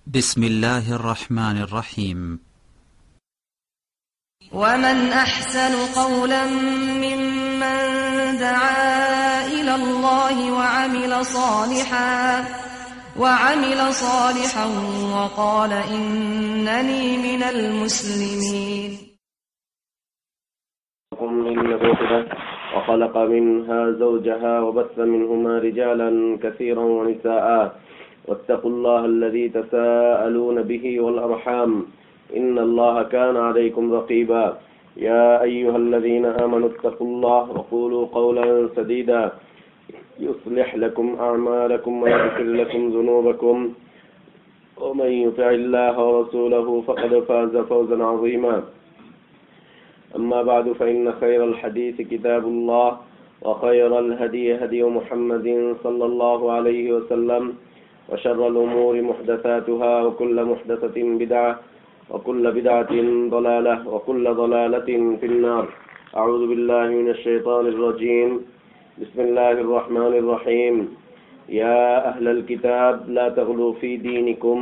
بسم الله الرحمن الرحيم. ومن أحسن قولا ممن دعا إلى الله وعمل صالحا وقال إنني من المسلمين. وخلق منها زوجها وبث منهما رجالا كثيرا ونساء واتقوا الله الذي تساءلون به والأرحام إن الله كان عليكم رقيبا. يا أيها الذين آمنوا اتقوا الله وقولوا قولا سديدا يصلح لكم أعمالكم ويغفر لكم ذنوبكم ومن يطع الله ورسوله فقد فاز فوزا عظيما. أما بعد فإن خير الحديث كتاب الله وخير الهدي هدي محمد صلى الله عليه وسلم وشر الأمور محدثاتها وكل محدثة بدعة وكل بدعة ضلالة وكل ضلالة في النار. أعوذ بالله من الشيطان الرجيم. بسم الله الرحمن الرحيم. يا أهل الكتاب لا تغلوا في دينكم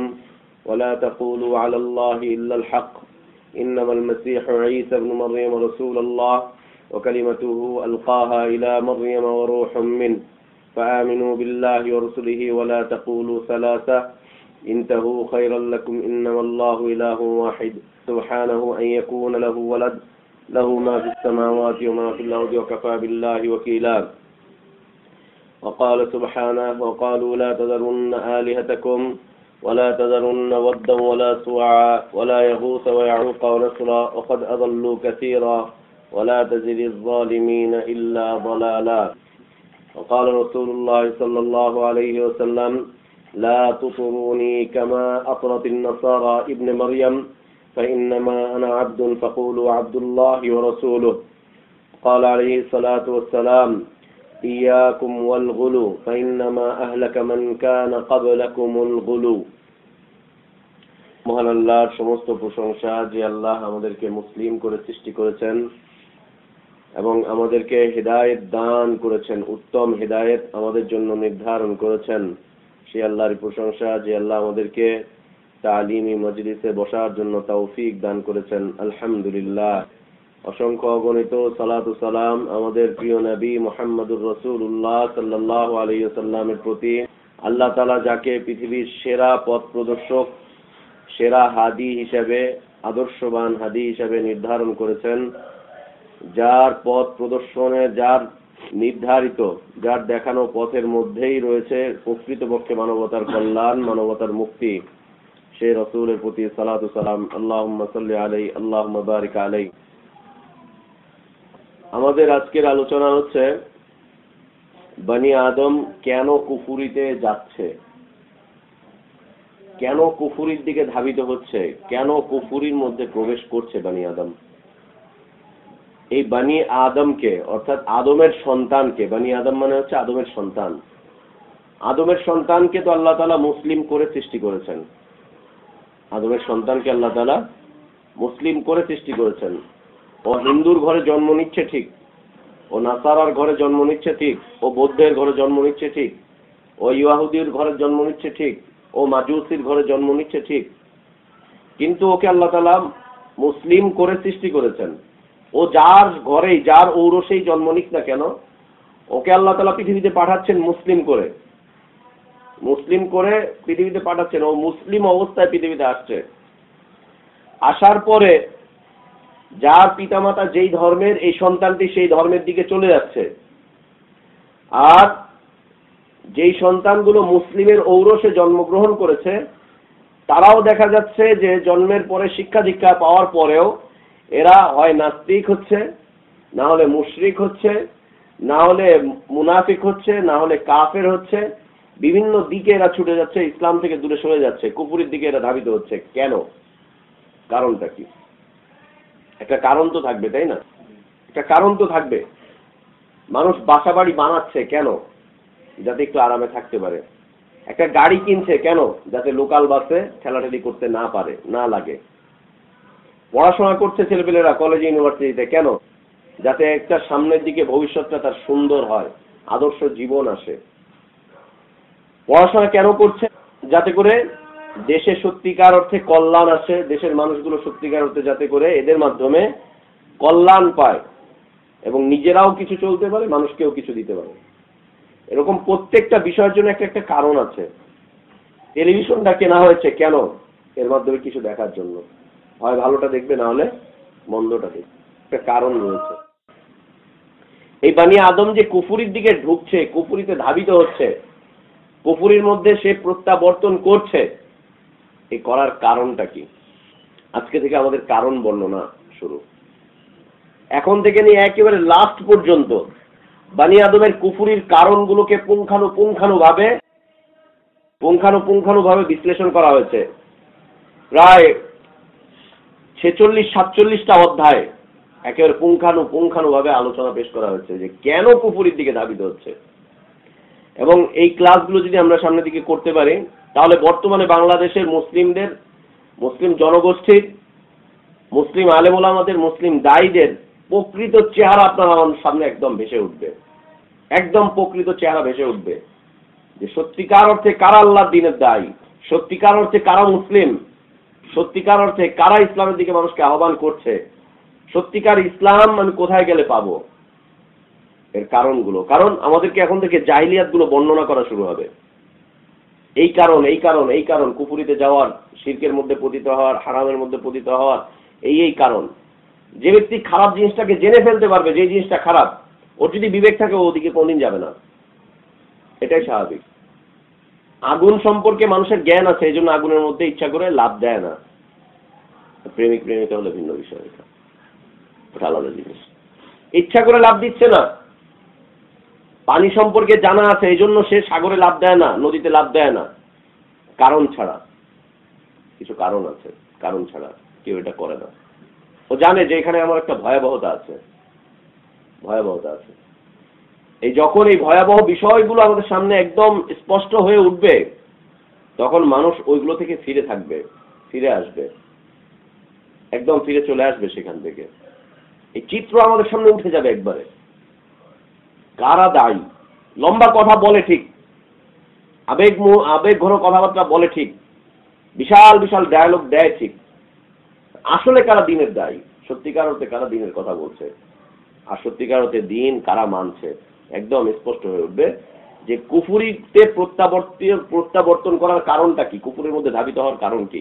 ولا تقولوا على الله إلا الحق إنما المسيح عيسى ابن مريم رسول الله وكلمته ألقاها إلى مريم وروح منه فآمنوا بالله ورسله ولا تقولوا ثلاثة انتهوا خيرا لكم إنما الله إله واحد سبحانه أن يكون له ولد له ما في السماوات وما في الأرض وكفى بالله وكيلا. وقال سبحانه وقالوا لا تذرن آلهتكم ولا تذرن ودا ولا سواعا ولا يغوث ويعوق ونسرا وقد أضلوا كثيرا ولا تزد الظالمين إلا ضلالا. وقال رسول الله صلى الله عليه وسلم لا تطروني كما أطرت النصارى ابن مريم فإنما أنا عبد فقولوا عبد الله ورسوله. قال عليه الصلاة والسلام إياكم والغلو فإنما أهلك من كان قبلكم الغلو. মহান আল্লাহর সমস্ত প্রশংসা যে আল্লাহ আমাদেরকে মুসলিম করে সৃষ্টি করেছেন এবং আমাদেরকে হেদায়েত দান করেছেন, উত্তম হেদায়েত আমাদের জন্য নির্ধারণ করেছেন। সেই আল্লাহর প্রশংসা যে আল্লাহ আমাদেরকে তালিমি মজলিসে বসার জন্য তৌফিক দান করেছেন। আলহামদুলিল্লাহ। অসংখ্য অগণিত সালাত ও সালাম আমাদের প্রিয় নবী মুহাম্মদুর রাসূলুল্লাহ সাল্লাল্লাহু আলাইহি ওয়াসাল্লামের প্রতি। আল্লাহ তাআলা যাকে পৃথিবীর সেরা পথ প্রদর্শক, সেরা হাদি হিসেবে, আদর্শবান হাদি হিসেবে নির্ধারণ করেছেন, যার পথ প্রদর্শনে, যার নির্ধারিত, যার দেখানো পথের মধ্যেই রয়েছে প্রকৃতপক্ষে মানবতার কল্যাণ, মানবতার মুক্তি, সেই রাসূলের প্রতি সালাত ও সালাম। আল্লাহুম্মা সাল্লি আলাইহি আল্লাহুম্মা বারিক আলাইহি। আমাদের আজকের আলোচনা হচ্ছে বনি আদম কেন কুফরিতে যাচ্ছে, কেন কুফরির দিকে ধাবিত হচ্ছে, কেন কুফরির মধ্যে প্রবেশ করছে বনি আদম। এই বনি আদমকে, অর্থাৎ আদমের সন্তানকে, বনি আদম মানে হচ্ছে আদমের সন্তান, আদমের সন্তানকে তো আল্লাহ তাআলা মুসলিম করে সৃষ্টি করেছেন। আদমের সন্তানকে আল্লাহ তাআলা মুসলিম করে সৃষ্টি করেছেন। ও হিন্দুর ঘরে জন্ম নিচ্ছে ঠিক, ও নাসারার ঘরে জন্ম নিচ্ছে ঠিক, ও বৌদ্ধের ঘরে জন্ম নিচ্ছে ঠিক, ও ইহুদির ঘরে জন্ম নিচ্ছে ঠিক, ও মাজুসির ঘরে জন্ম নিচ্ছে ঠিক, কিন্তু ওকে আল্লাহ তাআলা মুসলিম করে সৃষ্টি করেছেন। ও যার ঘরেই, যার ঔরসেই জন্ম নিক না কেন, ওকে আল্লাহ তাআলা পৃথিবীতে পাঠাচ্ছেন মুসলিম করে, মুসলিম করে পৃথিবীতে পাঠাচ্ছেন। ও মুসলিম অবস্থায় পৃথিবীতে আসছে। আসার পরে যার পিতামাতা যেই ধর্মের, এই সন্তানটি সেই ধর্মের দিকে চলে যাচ্ছে। আর যেই সন্তানগুলো মুসলিমের ঔরসে জন্মগ্রহণ করেছে, তারাও দেখা যাচ্ছে যে জন্মের পরে শিক্ষা দীক্ষা পাওয়ার পরেও এরা হয় নাস্তিক হচ্ছে, না হলে মুশরিক হচ্ছে, না হলে মুনাফিক হচ্ছে, না হলে কাফের হচ্ছে। বিভিন্ন দিকে এরা ছুটে যাচ্ছে, ইসলাম থেকে দূরে সরে যাচ্ছে, কুফরির দিকে এরা ধাবিত হচ্ছে। কেন? কারণটা কি? একটা কারণ তো থাকবে, তাই না? একটা কারণ তো থাকবে। মানুষ বাসা বাড়ি বানাচ্ছে কেন? যাতে একটু আরামে থাকতে পারে। একটা গাড়ি কিনছে কেন? যাতে লোকাল বাসে ঠেলাঠেলি করতে না পারে, না লাগে। পড়াশোনা করছে ছেলেপেলেরা কলেজ ইউনিভার্সিটিতে কেন? যাতে একটা সামনের দিকে ভবিষ্যৎটা তার সুন্দর হয়, আদর্শ জীবন আসে। পড়াশোনা কেন করছে? যাতে করে দেশে সত্যিকার অর্থে কল্যাণ আসে, দেশের মানুষগুলো সত্যিকার অর্থে যাতে করে এদের মাধ্যমে কল্যাণ পায় এবং নিজেরাও কিছু চলতে পারে, মানুষকেও কিছু দিতে পারে। এরকম প্রত্যেকটা বিষয়ের জন্য একটা একটা কারণ আছে। টেলিভিশনটা কেনা হয়েছে কেন? এর মাধ্যমে কিছু দেখার জন্য। হয় ভালোটা দেখবে, না হলে মন্দটা দেখবে। একটা কারণ রয়েছে। এই বানি আদম যে কুফুরির দিকে ঢুকছে, কুফুরিতে ধাবিত হচ্ছে, কুফুরির মধ্যে সে প্রত্যাবর্তন করছে, এই করার কারণটা কি? আজকে থেকে আমাদের কারণ বর্ণনা শুরু। এখন থেকে নিয়ে একেবারে লাস্ট পর্যন্ত বানি আদমের কুফুরির কারণগুলোকে পুঙ্খানুপুঙ্খানুভাবে বিশ্লেষণ করা হয়েছে। প্রায় 46-47টা অধ্যায় একেবারে পুঙ্খানুভাবে আলোচনা পেশ করা হয়েছে যে কেন কুফুরির দিকে ধাবিত হচ্ছে। এবং এই ক্লাসগুলো যদি আমরা সামনের দিকে করতে পারি, তাহলে বর্তমানে বাংলাদেশের মুসলিম জনগোষ্ঠীর, মুসলিম আলেম ওলামাদের, মুসলিম দায়ীদের প্রকৃত চেহারা আপনার আমার সামনে একদম ভেসে উঠবে। একদম প্রকৃত চেহারা ভেসে উঠবে যে সত্যিকার অর্থে কারা আল্লাহর দ্বীনের দায়ী, সত্যিকার অর্থে কারা মুসলিম, সত্যিকার অর্থে কারা ইসলামের দিকে মানুষকে আহ্বান করছে, সত্যিকার ইসলাম আমি কোথায় গেলে পাবো, এর কারণগুলো। কারণ আমাদেরকে এখন থেকে জাহিলিয়াতগুলো বর্ণনা করা শুরু হবে। এই কারণ কুফুরিতে যাওয়ার, শিরকের মধ্যে পতিত হওয়ার, হারামের মধ্যে পতিত হওয়ার এই কারণ। যে ব্যক্তি খারাপ জিনিসটাকে জেনে ফেলতে পারবে, যে জিনিসটা খারাপ, ওর যদি বিবেক থাকে ওদিকে কোনদিন যাবে না। এটাই স্বাভাবিক। আগুন সম্পর্কে মানুষের জ্ঞান আছে, এই জন্য আগুনের মধ্যে ইচ্ছা করে লাভ দেয় না। প্রেমিক প্রেমিকা হলে ভিন্ন বিষয়, এটা আলাদা জিনিস। ইচ্ছা করে লাভ দিচ্ছে না। পানি সম্পর্কে জানা আছে, এই জন্য সে সাগরে লাভ দেয় না, নদীতে লাভ দেয় না। কারণ ছাড়া, কিছু কারণ আছে, কারণ ছাড়া কেউ এটা করে না। ও জানে যে এখানে আমার একটা ভয়াবহতা আছে। এই যখন এই ভয়াবহ বিষয়গুলো আমাদের সামনে একদম স্পষ্ট হয়ে উঠবে, তখন মানুষ ওইগুলো থেকে ফিরে আসবে, একদম ফিরে চলে আসবে সেখান থেকে। এই চিত্র আমাদের সামনে উঠে যাবে একবারে। কারা দায়ী? লম্বা কথা বলে ঠিক, আবেগঘন কথাবার্তা বলে ঠিক, বিশাল বিশাল ডায়ালগ দেয় ঠিক, আসলে কারা দ্বীনের দায়ী, সত্যিকার অর্থে কারা দ্বীনের কথা বলছে, আর সত্যিকার অর্থে দ্বীন কারা মানছে, একদম স্পষ্ট হয়ে উঠবে যে কুফুরিতে প্রত্যাবর্তন করার কারণটা কি, কুফুরের মধ্যে ধাবিত হওয়ার কারণ কি,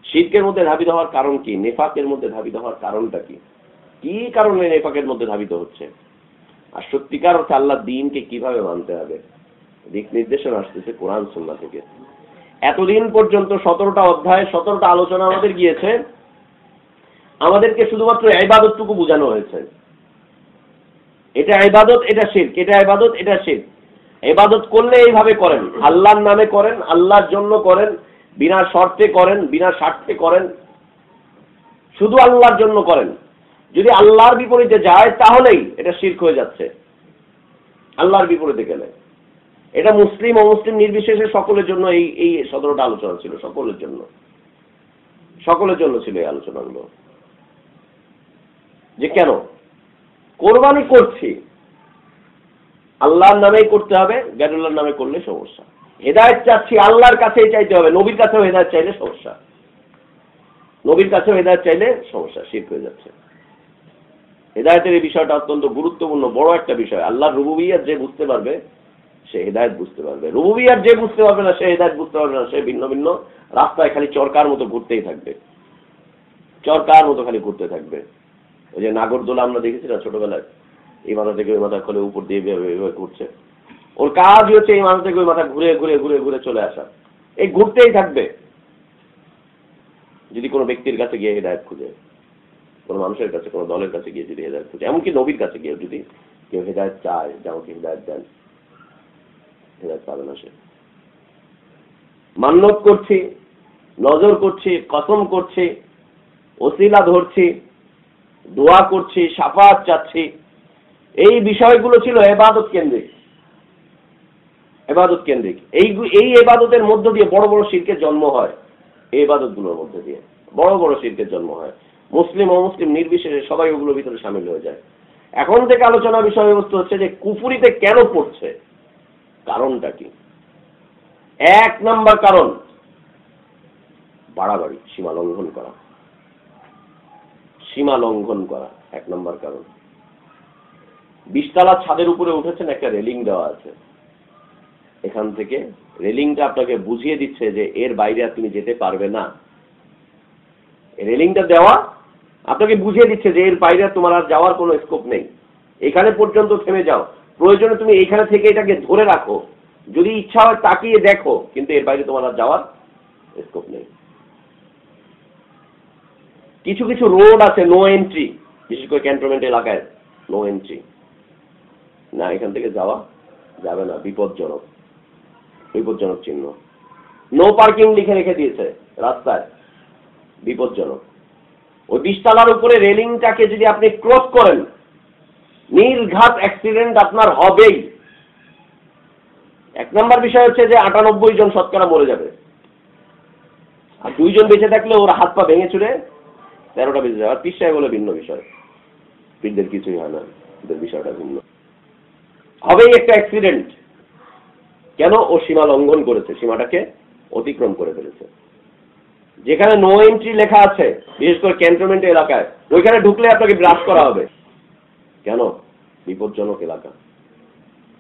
শিরকের মধ্যে ধাবিত হওয়ার কারণ কি, নেফাকের মধ্যে ধাবিত হওয়ার কারণটা কি, কি কারণে নেফাকের মধ্যে ধাবিত হচ্ছে, আর সত্যিকার অর্থে আল্লাহর দ্বীনকে কিভাবে মানতে হবে। দিক নির্দেশনা আসতেছে কোরআন সুন্নাহ থেকে। এতদিন পর্যন্ত 17টা অধ্যায়, 17টা আলোচনা আমাদের গিয়েছে, আমাদেরকে শুধুমাত্র ইবাদতটুকু বোঝানো হয়েছে। এটা ইবাদত, এটা শিরক, এটা ইবাদত, এটা শিরক। ইবাদত করলে এইভাবে করেন, আল্লাহর নামে করেন, আল্লাহর জন্য করেন, বিনা শর্তে করেন, বিনা স্বার্থে করেন, শুধু আল্লাহর জন্য করেন। যদি আল্লাহর বিপরীতে যায় তাহলেই এটা শিরক হয়ে যাচ্ছে। আল্লাহর বিপরীতে গেলে এটা মুসলিম অমুসলিম নির্বিশেষে সকলের জন্য এই 17টা আলোচনা ছিল, সকলের জন্য ছিল এই আলোচনাগুলো। যে কেন কোরবানি করছি, আল্লাহর নামেই করতে হবে, গায়রুল্লাহর নামে করলে সমস্যা। হেদায়েত চাচ্ছি, আল্লাহর কাছেই চাইতে হবে, নবীর কাছেও হেদায়েত চাইলে সমস্যা, নবীর কাছেও হেদায়েত চাইলে সমস্যা, শিরক হয়ে যাচ্ছে। হেদায়েতের এই বিষয়টা অত্যন্ত গুরুত্বপূর্ণ, বড় একটা বিষয়। আল্লাহর রুবুবিয়্যাত যে বুঝতে পারবে সে হেদায়েত বুঝতে পারবে, রুবুবিয়্যাত যে বুঝতে পারবে না সে হেদায়েত বুঝতে পারবে না। সে ভিন্ন ভিন্ন রাস্তায় খালি চরকার মতো ঘুরতেই থাকবে, চরকার মতো খালি ঘুরতে থাকবে। ওই যে নাগরদোলা আমরা দেখেছি না ছোটবেলায়, এই মাথা থেকে ওই মাথা খোলে উপর দিয়ে এভাবে ঘুরছে, ওর কাজই হচ্ছে এই মাথা থেকে ওই মাথা ঘুরে ঘুরে ঘুরে ঘুরে চলে আসা, এই ঘুরতেই থাকবে। যদি কোনো ব্যক্তির কাছে গিয়ে হেদায়েত খুঁজে, কোনো মানুষের কাছে, কোনো দলের কাছে গিয়ে যদি হেদায়েত খুঁজে, এমনকি নবীর কাছে গিয়ে যদি কেউ হেদায়েত চায় যে আমাকে হেদায়েত দেন, হেদায়েত পাবে না। সে মান্নত করছি, নজর করছি, কসম করছি, ওসিলা ধরছি, দোয়া করছি, শাফাআত চাচ্ছি, এই বিষয়গুলো ছিল ইবাদত কেন্দ্রিক। এই ইবাদতের মধ্য দিয়ে বড় বড় শিরকের জন্ম হয়। এই ইবাদতগুলোর মধ্যে দিয়ে বড় বড় শিরকের জন্ম হয়। মুসলিম অমুসলিম নির্বিশেষে সবাই ওগুলোর ভিতরে সামিল হয়ে যায়। এখন থেকে আলোচনা বিষয়বস্তু হচ্ছে যে কুফরিতে কেন পড়ছে, কারণটা কি। 1 নাম্বার কারণ, বাড়াবাড়ি, সীমা লঙ্ঘন করা। সীমা লঙ্ঘন করা 1 নম্বর কারণ। 20 তলার ছাদের উপরে উঠেছেন, একটা রেলিং দেওয়া আছে, এখান থেকে রেলিংটা আপনাকে বুঝিয়ে দিচ্ছে যে এর বাইরে আর তুমি যেতে পারবে না। রেলিংটা দেওয়া আপনাকে বুঝিয়ে দিচ্ছে যে এর বাইরে তোমার আর যাওয়ার কোনো স্কোপ নেই, এখানে পর্যন্ত থেমে যাও, প্রয়োজনে তুমি এইখানে থেকে এটাকে ধরে রাখো, যদি ইচ্ছা হয় তাকিয়ে দেখো, কিন্তু এর বাইরে তোমার আর যাওয়ার স্কোপ নেই। কিছু কিছু রোড আছে নো এন্ট্রি, বিশেষ করে ক্যান্টনমেন্ট এলাকায় নো এন্ট্রি, না এখান থেকে যাওয়া যাবে না, বিপজ্জনক, বিপজ্জনক চিহ্ন। নো পার্কিং লিখে রেখে দিয়েছে রাস্তায়, বিপজ্জনক। ওই 20 তলার উপরে রেলিংটাকে যদি আপনি ক্রস করেন, নির্ঘাত অ্যাক্সিডেন্ট আপনার হবেই। 1 নম্বর বিষয় হচ্ছে যে 98 জন শতকরা মরে যাবে, আর 2 জন বেঁচে থাকলে ওর হাত পা ভেঙে চুরে 13টা বেঁচে যাবে। আর পিসায় বলে ভিন্ন বিষয়, পীরদের কিছুই হয় না, এদের বিষয়টা ভিন্ন। হবেই একটা অ্যাক্সিডেন্ট। কেন? ও সীমা লঙ্ঘন করেছে, সীমাটাকে অতিক্রম করে ফেলেছে। যেখানে নো এন্ট্রি লেখা আছে, বিশেষ করে ক্যান্টনমেন্ট এলাকায়, ওইখানে ঢুকলে আপনাকে ব্রাশ করা হবে। কেন? বিপজ্জনক এলাকা,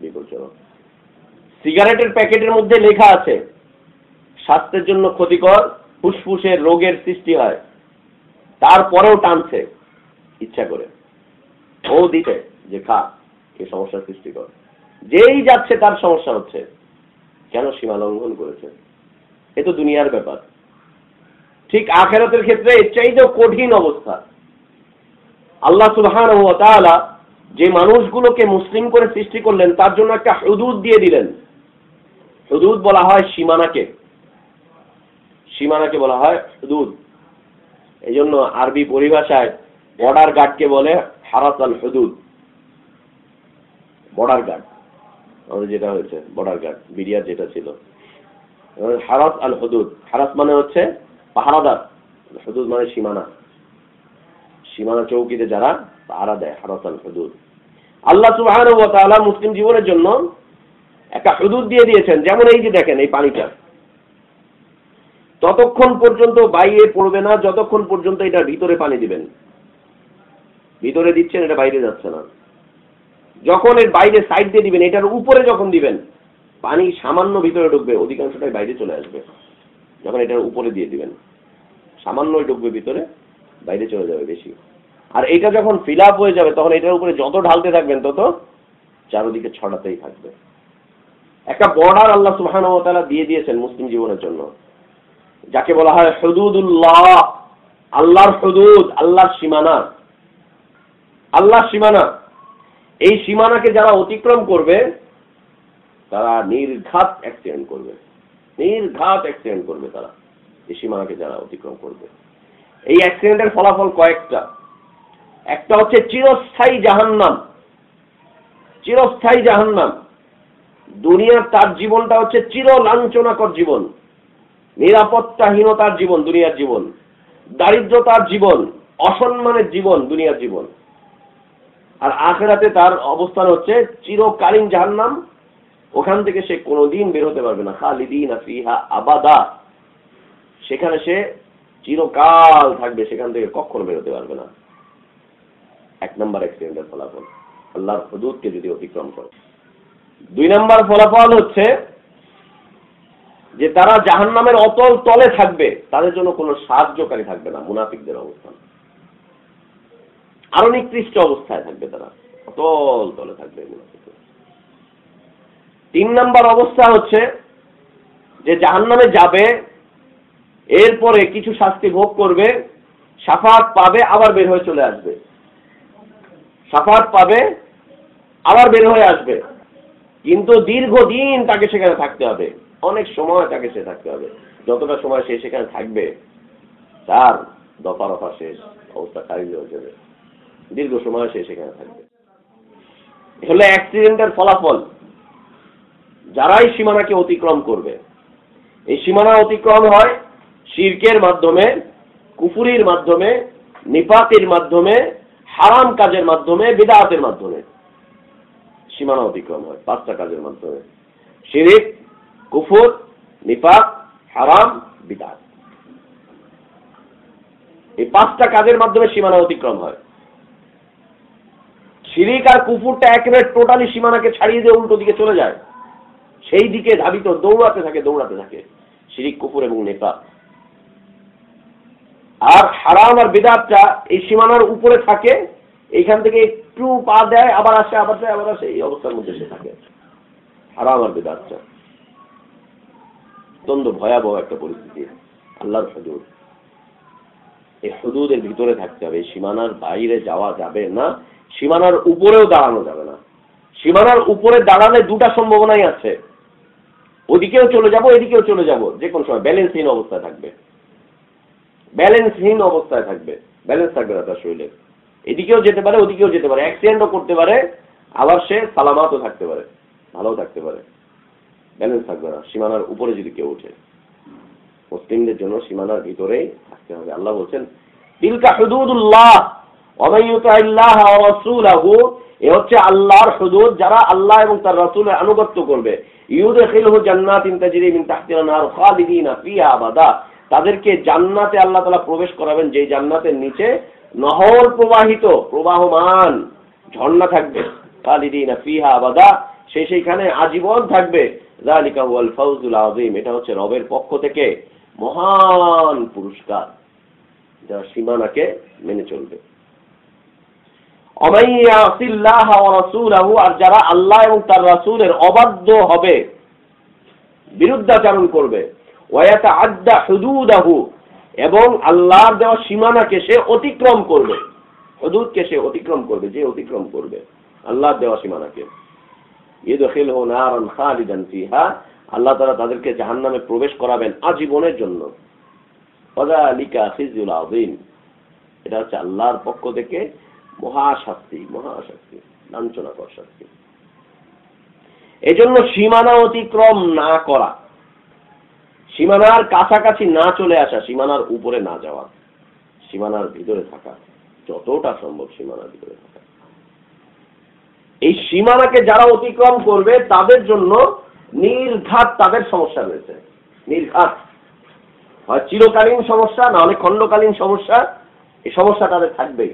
বিপজ্জনক। সিগারেটের প্যাকেটের মধ্যে লেখা আছে স্বাস্থ্যের জন্য ক্ষতিকর, ফুসফুসের রোগের সৃষ্টি হয়, তারপরেও টানছে ইচ্ছা করে, ও দিতে যে খা, এ সমস্যার সৃষ্টি কর। যেই যাচ্ছে তার সমস্যা হচ্ছে। কেন? সীমা লঙ্ঘন করেছে। এ তো দুনিয়ার ব্যাপার। ঠিক আখিরাতের ক্ষেত্রে এর চাইতেও কঠিন অবস্থা। আল্লাহ সুবহানাহু ওয়া তাআলা যে মানুষগুলোকে মুসলিম করে সৃষ্টি করলেন, তার জন্য একটা হুদুদ দিয়ে দিলেন। হুদুদ বলা হয় সীমানাকে, সীমানাকে বলা হয় হুদুদ। এই জন্য আরবি পরিভাষায় বর্ডার গার্ডকে বলে হারাস আল হুদুদ। বর্ডার গার্ড আমাদের যেটা হয়েছে, বর্ডার গার্ড বিডিআর যেটা ছিল, হারাস আল হুদুদ। হারাস মানে হচ্ছে পাহারাদার, হুদুদ মানে সীমানা, সীমানা চৌকিতে যারা পাহারা দেয়, হারাস আল হুদুদ। আল্লাহ সুবহানাহু ওয়া তাআলা মুসলিম জীবনের জন্য একটা হুদুদ দিয়ে দিয়েছেন। যেমন এই যে দেখেন এই পানিটা, ততক্ষণ পর্যন্ত বাইরে পড়বে না যতক্ষণ পর্যন্ত এটা ভিতরে পানি দিবেন। ভিতরে দিচ্ছেন, এটা বাইরে যাচ্ছে না। যখন এর বাইরে সাইড দিয়ে দিবেন, এটার উপরে যখন দিবেন, পানি সামান্য ভিতরে ঢুকবে, অধিকাংশটাই বাইরে চলে আসবে। যখন এটার উপরে দিয়ে দিবেন, সামান্যই ঢুকবে ভিতরে, বাইরে চলে যাবে বেশি। আর এটা যখন ফিল আপ হয়ে যাবে, তখন এটার উপরে যত ঢালতে থাকবেন তত চারদিকে ছড়াতেই থাকবে। একটা বর্ডার আল্লাহ সুবহানাহু ওয়া তাআলা দিয়ে দিয়েছেন মুসলিম জীবনের জন্য, যাকে বলা হয় হুদুদুল্লাহ। আল্লাহর হুদুদ, আল্লাহর সীমানা, আল্লাহর সীমানা। এই সীমানাকে যারা অতিক্রম করবে তারা নির্ঘাত অ্যাক্সিডেন্ট করবে, নির্ঘাত অ্যাক্সিডেন্ট করবে তারা, এই সীমানাকে যারা অতিক্রম করবে। এই অ্যাক্সিডেন্টের ফলাফল কয়েকটা। একটা হচ্ছে চিরস্থায়ী জাহান্নাম, চিরস্থায়ী জাহান্নাম। দুনিয়ার তার জীবনটা হচ্ছে চির লাঞ্ছনাকর জীবন, নিরাপত্তাহীনতার জীবন, দুনিয়ার জীবন, দারিদ্রতার জীবন, অসম্মানের জীবন, দুনিয়ার জীবন। আর আখিরাতে তার অবস্থান হচ্ছে চিরকালীন জাহান্নাম, ওখান থেকে সে কোনোদিন বের হতে পারবে না। খালিদিনা ফিহা আবাদা, সেখানে সে চিরকাল থাকবে, সেখান থেকে কখনো বের হতে পারবে না। 1 নম্বর অ্যাক্সিডেন্টের ফলাফল, আল্লাহর হুদুদকে যদি অতিক্রম করে। 2 নম্বর ফলাফল হচ্ছে যে তারা জাহান্নামের অতল তলে থাকবে, তাদের জন্য কোনো সাহায্যকারী থাকবে না। মুনাফিকদের অবস্থান আরো নিকৃষ্ট অবস্থায় থাকবে, তারা অতল তলে থাকবে। 3 নম্বর অবস্থা হচ্ছে যে জাহান্নামে যাবে, এরপরে কিছু শাস্তি ভোগ করবে, শাফাআত পাবে, আবার বের হয়ে চলে আসবে। শাফাআত পাবে, আবার বের হয়ে আসবে, কিন্তু দীর্ঘদিন তাকে সেখানে থাকতে হবে, অনেক সময় তাকে সে থাকতে হবে। যতটা সময় সে সেখানে থাকবে তার দফা রফা শেষ, অবস্থা খারিজ হয়ে যাবে, দীর্ঘ সময় সে সেখানে থাকবে। হলে অ্যাক্সিডেন্টের ফলাফল। যারাই সীমানাকে অতিক্রম করবে, এই সীমানা অতিক্রম হয় শিরকের মাধ্যমে, কুফরির মাধ্যমে, নিফাকের মাধ্যমে, হারাম কাজের মাধ্যমে, বিদআতের মাধ্যমে। সীমানা অতিক্রম হয় 5টা কাজের মাধ্যমে: শিরক, কুফর, নিফাক, হারাম, বিদআত। এই 5টা কাজের মাধ্যমে সীমানা অতিক্রম হয়। শিরিক আর কুফুরটা একেবারে টোটালি সীমানাকে ছাড়িয়ে দিয়ে উল্টো দিকে চলে যায়, সেই দিকে ধাবিত দৌড়াতে থাকে শিরিক, কুফুর এবং নিফাক। আর হারাম আর বিদআতটা এই সীমানার উপরে থাকে, এইখান থেকে একটু পা দেয়, আবার আসে, আবার যায়, আবার আসে, এই অবস্থার মধ্যে সে থাকে। হারাম আর বিদআতটা অত্যন্ত ভয়াবহ একটা পরিস্থিতি। আল্লাহর হুদুদ, এই হুদুদের ভিতরে থাকতে হবে, সীমানার বাইরে যাওয়া যাবে না, সীমানার উপরেও দাঁড়ানো যাবে না। সীমানার উপরে দাঁড়ালে দুটা সম্ভাবনাই আছে, ওদিকেও চলে যাব, এদিকেও চলে যাব, যে কোনো সময় ব্যালেন্সহীন অবস্থায় থাকবে, ব্যালেন্স থাকবে না তার শরীরে, এদিকেও যেতে পারে, ওদিকেও যেতে পারে, অ্যাক্সিডেন্টও করতে পারে, আবার সে সালামাতও থাকতে পারে, ভালোও থাকতে পারে, ব্যালেন্স থাকবে না। সীমানার উপরে যদি কেউ ওঠে, মুসলিমদের জন্য সীমানার ভিতরেই থাকতে হবে। আল্লাহ বলছেন তিলকা হুদুদুল্লাহ ওয়া মান ইউতি'আল্লাহ ওয়া রাসূলাহু, এ হচ্ছে আল্লাহর হুদুদ, যারা আল্লাহ এবং তার রাসূলের আনুগত্য করবে। ইউদখিলহু জান্নাতিন তাজরি মিন তাহতিহা আন-নার খালিদিনা ফিহা আবাদা, তাদেরকে জান্নাতে আল্লাহ তাআলা প্রবেশ করাবেন, যেই জান্নাতের নিচে নহর প্রবাহিত, প্রবাহমান ঝর্ণা থাকবে, খালিদিনা ফিহা আবাদা, সেইখানে আজীবন থাকবে। যালিকা হুয়াল ফাওজুল আযীম, এটা হচ্ছে রবের পক্ষ থেকে মহান পুরস্কার, যারা সীমানাকে মেনে চলবে। ওয়া ইয়াসিল্লাহ ওয়া রাসূলাহু, আর যারা আল্লাহ এবং তার রাসূলের অবাধ্য হবে, বিরুদ্ধাচরণ করবে, ওয়া ইয়াতাআদ্দা হুদুদাহু, এবং আল্লাহর দেওয়া সীমানাকে সে অতিক্রম করবে, হুদুদকে সে অতিক্রম করবে, যে অতিক্রম করবে আল্লাহর দেওয়া সীমানাকে, ইদখিলহু নারান খালিদান ফিহা, আল্লাহ তাআলা তাদেরকে জাহান্নামে প্রবেশ করাবেন আজীবনের জন্য। ওয়াযালিকা খিজুল আযীম, এটা হচ্ছে আল্লাহর পক্ষ থেকে মহাশাস্তি, লাঞ্ছনাকর শাস্তি। এজন্য সীমানা অতিক্রম না করা, সীমানার কাছাকাছি না চলে আসা, সীমানার উপরে না যাওয়া, সীমানার ভিতরে থাকা, যতটা সম্ভব সীমানার ভিতরে থাকা। এই সীমানাকে যারা অতিক্রম করবে তাদের জন্য নির্ঘাত তাদের সমস্যা রয়েছে, নির্ঘাত, হয় চিরকালীন সমস্যা, না হলে খণ্ডকালীন সমস্যা, এই সমস্যা তাদের থাকবেই।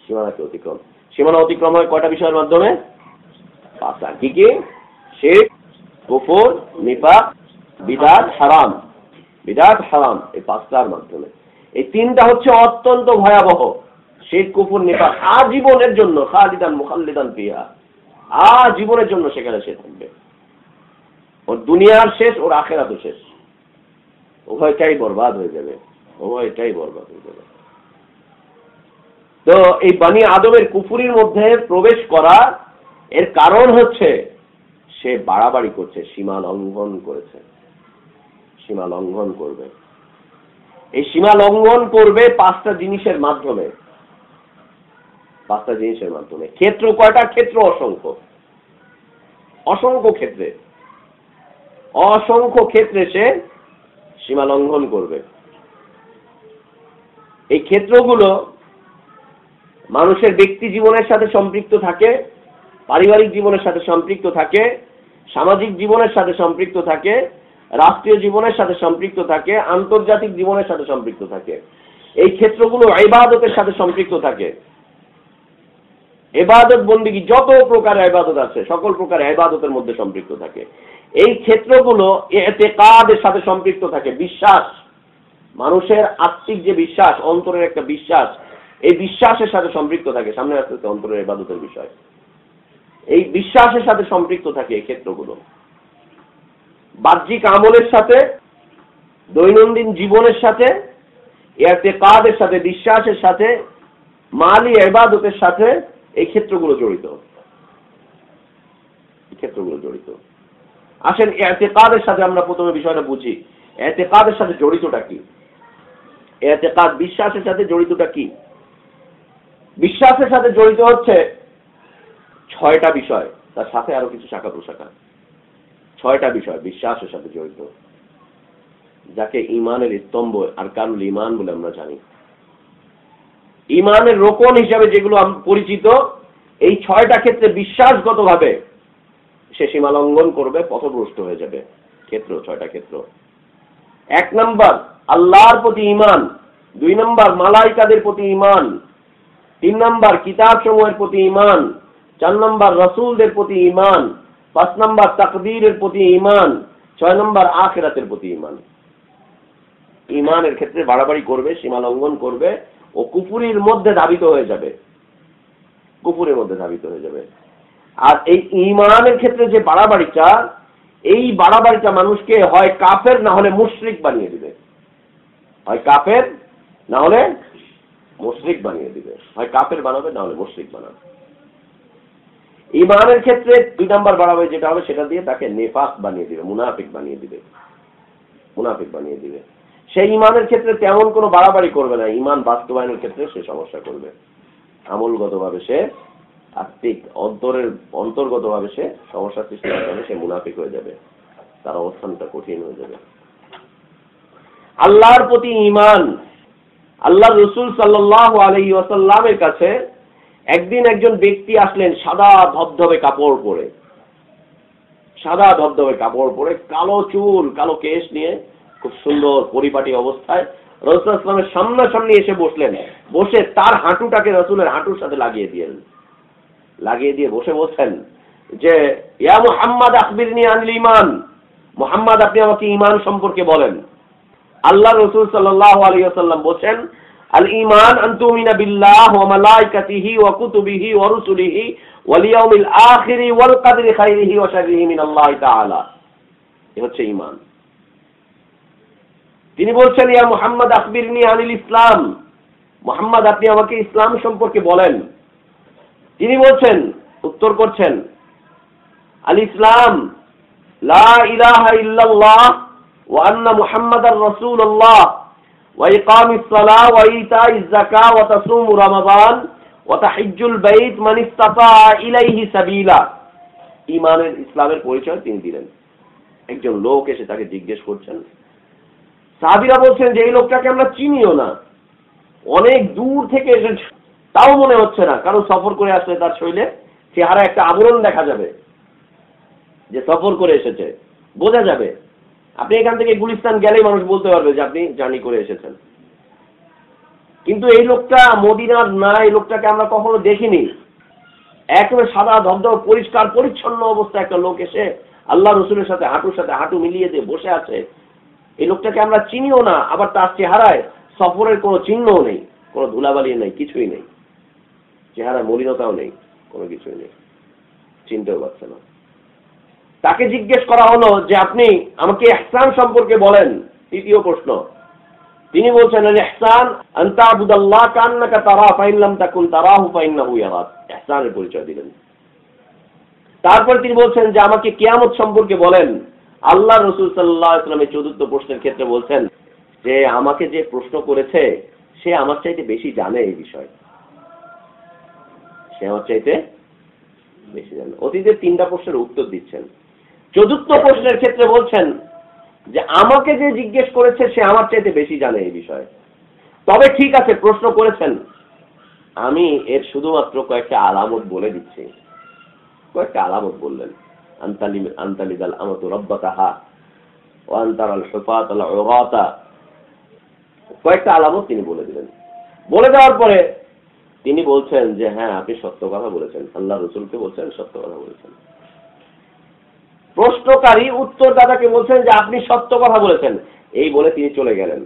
সীমানাকে অতিক্রম, সীমানা অতিক্রম হয় কয়টা বিষয়ের মাধ্যমে? 5টা। কি কি? শিরক, কুফর, নিফাক, বিদআত, হারাম। এই 5টার মাধ্যমে। এই 3টা হচ্ছে অত্যন্ত ভয়াবহ। শিরক, কুফর, নিফাক আজীবনের জন্য, খালিদান মুখাল্লিদান ফিহা, আজীবনের জন্য সেখানে সে থাকবে। ওর দুনিয়ার শেষ, ওর আখিরাতও শেষ, উভয়টাই বরবাদ হয়ে যাবে। তো এই বনি আদমের কুফরির মধ্যে প্রবেশ করা এর কারণ হচ্ছে সে বাড়াবাড়ি করছে, সীমা লঙ্ঘন করেছে, সীমা লঙ্ঘন করবে। এই সীমা লঙ্ঘন করবে 5টা জিনিসের মাধ্যমে। ক্ষেত্র কয়টা? ক্ষেত্র অসংখ্য ক্ষেত্রে সে সীমা লঙ্ঘন করবে। এই ক্ষেত্রগুলো মানুষের ব্যক্তি জীবনের সাথে সম্পৃক্ত থাকে, পারিবারিক জীবনের সাথে সম্পৃক্ত থাকে, সামাজিক জীবনের সাথে সম্পৃক্ত থাকে, রাষ্ট্রীয় জীবনের সাথে সম্পৃক্ত থাকে, আন্তর্জাতিক জীবনের সাথে সম্পৃক্ত থাকে। এই ক্ষেত্রগুলো ইবাদতের সাথে সম্পৃক্ত থাকে। ইবাদত বন্দেগী, যত প্রকার ইবাদত আছে সকল প্রকার ইবাদতের মধ্যে সম্পৃক্ত থাকে। এই ক্ষেত্রগুলো ইতিকাদের সাথে সম্পৃক্ত থাকে, বিশ্বাস, মানুষের আত্মিক যে বিশ্বাস, অন্তরের একটা বিশ্বাস, এই বিশ্বাসের সাথে সম্পৃক্ত থাকে। সামনে আসতে অন্তরের ইবাদতের বিষয়, এই বিশ্বাসের সাথে সম্পৃক্ত থাকে এই ক্ষেত্রগুলো। বাহ্যিক আমলের সাথে, দৈনন্দিন জীবনের সাথে, ইতিকাদের সাথে, বিশ্বাসের সাথে, মালি ইবাদতের সাথে এই ক্ষেত্রগুলো জড়িত। আসেন ইতিকাদের সাথে আমরা প্রথমে বিষয়টা বুঝি। ইতিকাদের সাথে জড়িতটা কি? ইতিকাদ বিশ্বাসের সাথে জড়িতটা কি? বিশ্বাসের সাথে জড়িত হচ্ছে 6টা বিষয়, তার সাথে আরো কিছু শাখা প্রশাখা। 6টা বিষয় বিশ্বাসের সাথে জড়িত, যাকে ঈমানের স্তম্ভ, আরকানুল ঈমান বলে আমরা জানি। ঈমানের রোকন হিসাবে যেগুলো পরিচিত, এই 6টা ক্ষেত্রে বিশ্বাসগতভাবে সে সীমা লঙ্ঘন করবে, পথভ্রষ্ট হয়ে যাবে। ক্ষেত্র 6টা ক্ষেত্র। 1 নাম্বার, আল্লাহর প্রতি ঈমান, 2 নম্বর মালাইকাদের প্রতি ঈমান, 3 নম্বর কিতাব সমূহের প্রতি ঈমান, 4 নম্বর রাসূলদের প্রতি ঈমান, 5 নম্বর তাকদীরের প্রতি ঈমান, 6 নম্বর আখিরাতের প্রতি ঈমান। ঈমানের ক্ষেত্রে বাড়াবাড়ি করবে, সীমা লঙ্ঘন করবে ও কুফরির মধ্যে ধাবিত হয়ে যাবে, কুফরের মধ্যে ধাবিত হয়ে যাবে। আর এই ঈমানের ক্ষেত্রে যে বাড়াবাড়িটা, এই বাড়াবাড়িটা মানুষকে হয় কাফের না হলে মুশরিক বানিয়ে দিবে, হয় কাফের না হলে মুশরিক বানিয়ে দিবে, হয় কাফের বানাবে না হলে মুশরিক বানাবে। ঈমানের ক্ষেত্রে 2 নম্বর বাড়াবাড়ি যেটা হবে সেটা দিয়ে তাকে নেফাক বানিয়ে দিবে, মুনাফিক বানিয়ে দিবে, মুনাফিক বানিয়ে দিবে। সেই ঈমানের ক্ষেত্রে তেমন কোনো বাড়াবাড়ি করবে না, ঈমান বাস্তবায়নের ক্ষেত্রে সে সমস্যা করবে। আমলগতভাবে সে আত্মিক অন্তর্গতভাবে সে সমস্যা সৃষ্টি করবে, সে মুনাফিক হয়ে যাবে, তার অবস্থানটা কঠিন হয়ে যাবে। আল্লাহর প্রতি ঈমান। আল্লাহ রাসূল সাল্লাল্লাহু আলাইহি ওয়াসাল্লামের কাছে একদিন একজন ব্যক্তি আসলেন সাদা ধবধবে কাপড় পরে, সাদা ধবধবে কাপড় পরে, কালো চুল, কালো কেশ নিয়ে, খুব সুন্দর পরিপাটি অবস্থায় রাসূল সাল্লাল্লাহু আলাইহি ওয়াসাল্লামের সামনাসামনি এসে বসলেন। বসে তার হাঁটুটাকে রাসূলের হাঁটুর সাথে লাগিয়ে দিলেন, লাগিয়ে দিয়ে বসে বলছেন যে ইয়া মুহাম্মদ আখবিরনি আনিল ঈমান, মুহাম্মদ আপনি আমাকে ঈমান সম্পর্কে বলেন। আল্লাহ রাসূল সাল্লাল্লাহু আলাইহি ওয়াসাল্লাম বলেন আল ঈমান আন তুমিনা বিল্লাহ ওয়া মালাইকাতিহি ওয়া কুতুবিহি ওয়া রুসুলিহি ওয়াল ইয়াউমিল আখির ওয়াল কদরি খাইরিহি ওয়া শাররিহি মিনাল্লাহি তাআলা। এই হচ্ছে ঈমান। তিনি বলছেন ইয়া মুহাম্মদ আখবিরনি আনিল ইসলাম, মুহাম্মদ আপনি আমাকে ইসলাম সম্পর্কে বলেন। তিনি বলছেন, উত্তর করছেন আল ইসলাম লা ইলাহা ইল্লাল্লাহ ওয়া আন্না মুহাম্মাদার রাসূলুল্লাহ ওয়া ইকামিস সালাহ ওয়া ইতাইজ যাকাত ওয়া তাসুমু রমাদান ওয়া তাহিজ্জুল বাইত মান ইসতাতা ইলাইহি সাবিলা। ঈমানের ইসলামের পরিচয় তিনি দিলেন। একজন লোক এসে তাকে জিজ্ঞেস করছেন, সাহাবীরা বলছেন যে এই লোকটাকে আমরা চিনিও না, অনেক দূর থেকে এসেছে, তাও মনে হচ্ছে না, কারণ সফর করে আসলে তার শরীরে চেহারা একটা আবরণ দেখা যাবে যে সফর করে এসেছে, বোঝা যাবে। আপনি এখান থেকে গুলিস্তান গেলেই মানুষ বলতে পারবে যে আপনি জার্নি করে এসেছেন। কিন্তু এই লোকটা মদিনার না, এই লোকটাকে আমরা কখনো দেখিনি। একেবারে সাদা ধবধবে পরিষ্কার পরিচ্ছন্ন অবস্থায় একটা লোক এসে আল্লাহ রসুলের সাথে হাঁটু মিলিয়ে দিয়ে বসে আছে। এই লোকটাকে আমরা চিনিও না, আবার তার চেহারায় সফরের কোনো চিহ্নও নেই, কোনো ধুলাবালি নেই, কিছুই নেই, চেহারা মলিনতাও নেই, কোনো কিছুই নেই, চিনতেও পারছে না। তাকে জিজ্ঞেস করা হলো যে আপনি আমাকে ইহসান সম্পর্কে বলেন। তৃতীয় প্রশ্ন। তিনি বলছেন ইহসান আন তা'বুদাল্লাহ কান্নাকা তারা ফাইন লাম তাকুন তারাহু ফাইন্নাহু ইয়ারাক। ইহসানের পরিচয় দিলেন। তারপর তিনি বলছেন যে আমাকে কিয়ামত সম্পর্কে বলেন। আল্লাহ রাসূল সাল্লাল্লাহু আলাইহি ওয়াসাল্লামের চতুর্থ প্রশ্নের ক্ষেত্রে বলছেন যে আমাকে যে প্রশ্ন করেছে সে আমার চাইতে বেশি জানে এই বিষয়, সে আমার চাইতে বেশি জানে। অতীতের 3টা প্রশ্নের উত্তর দিচ্ছেন। চতুর্থ প্রশ্নের ক্ষেত্রে বলছেন যে আমাকে যে জিজ্ঞেস করেছে সে আমার চাইতে বেশি জানে এই বিষয়ে। তবে ঠিক আছে, প্রশ্ন করেছেন, আমি এর শুধুমাত্র কয়েকটা আলামত বলে দিচ্ছি। কয়েকটা আলামত বললেন। আনতালিদাল আমাতু রাব্বাতাহা ওয়া আনতারাল হুফাতাল উরাতা। কয়েকটা আলামত তিনি বলে দিলেন। বলে দেওয়ার পরে তিনি বলছেন যে হ্যাঁ আপনি সত্য কথা বলেছেন, আল্লাহ রাসূলকে বলছেন সত্য কথা বলেছেন। প্রশ্নকারী উত্তরদাতাকে বলছেন যে আপনি সত্য কথা বলেছেন। এই বলে তিনি চলে গেলেন।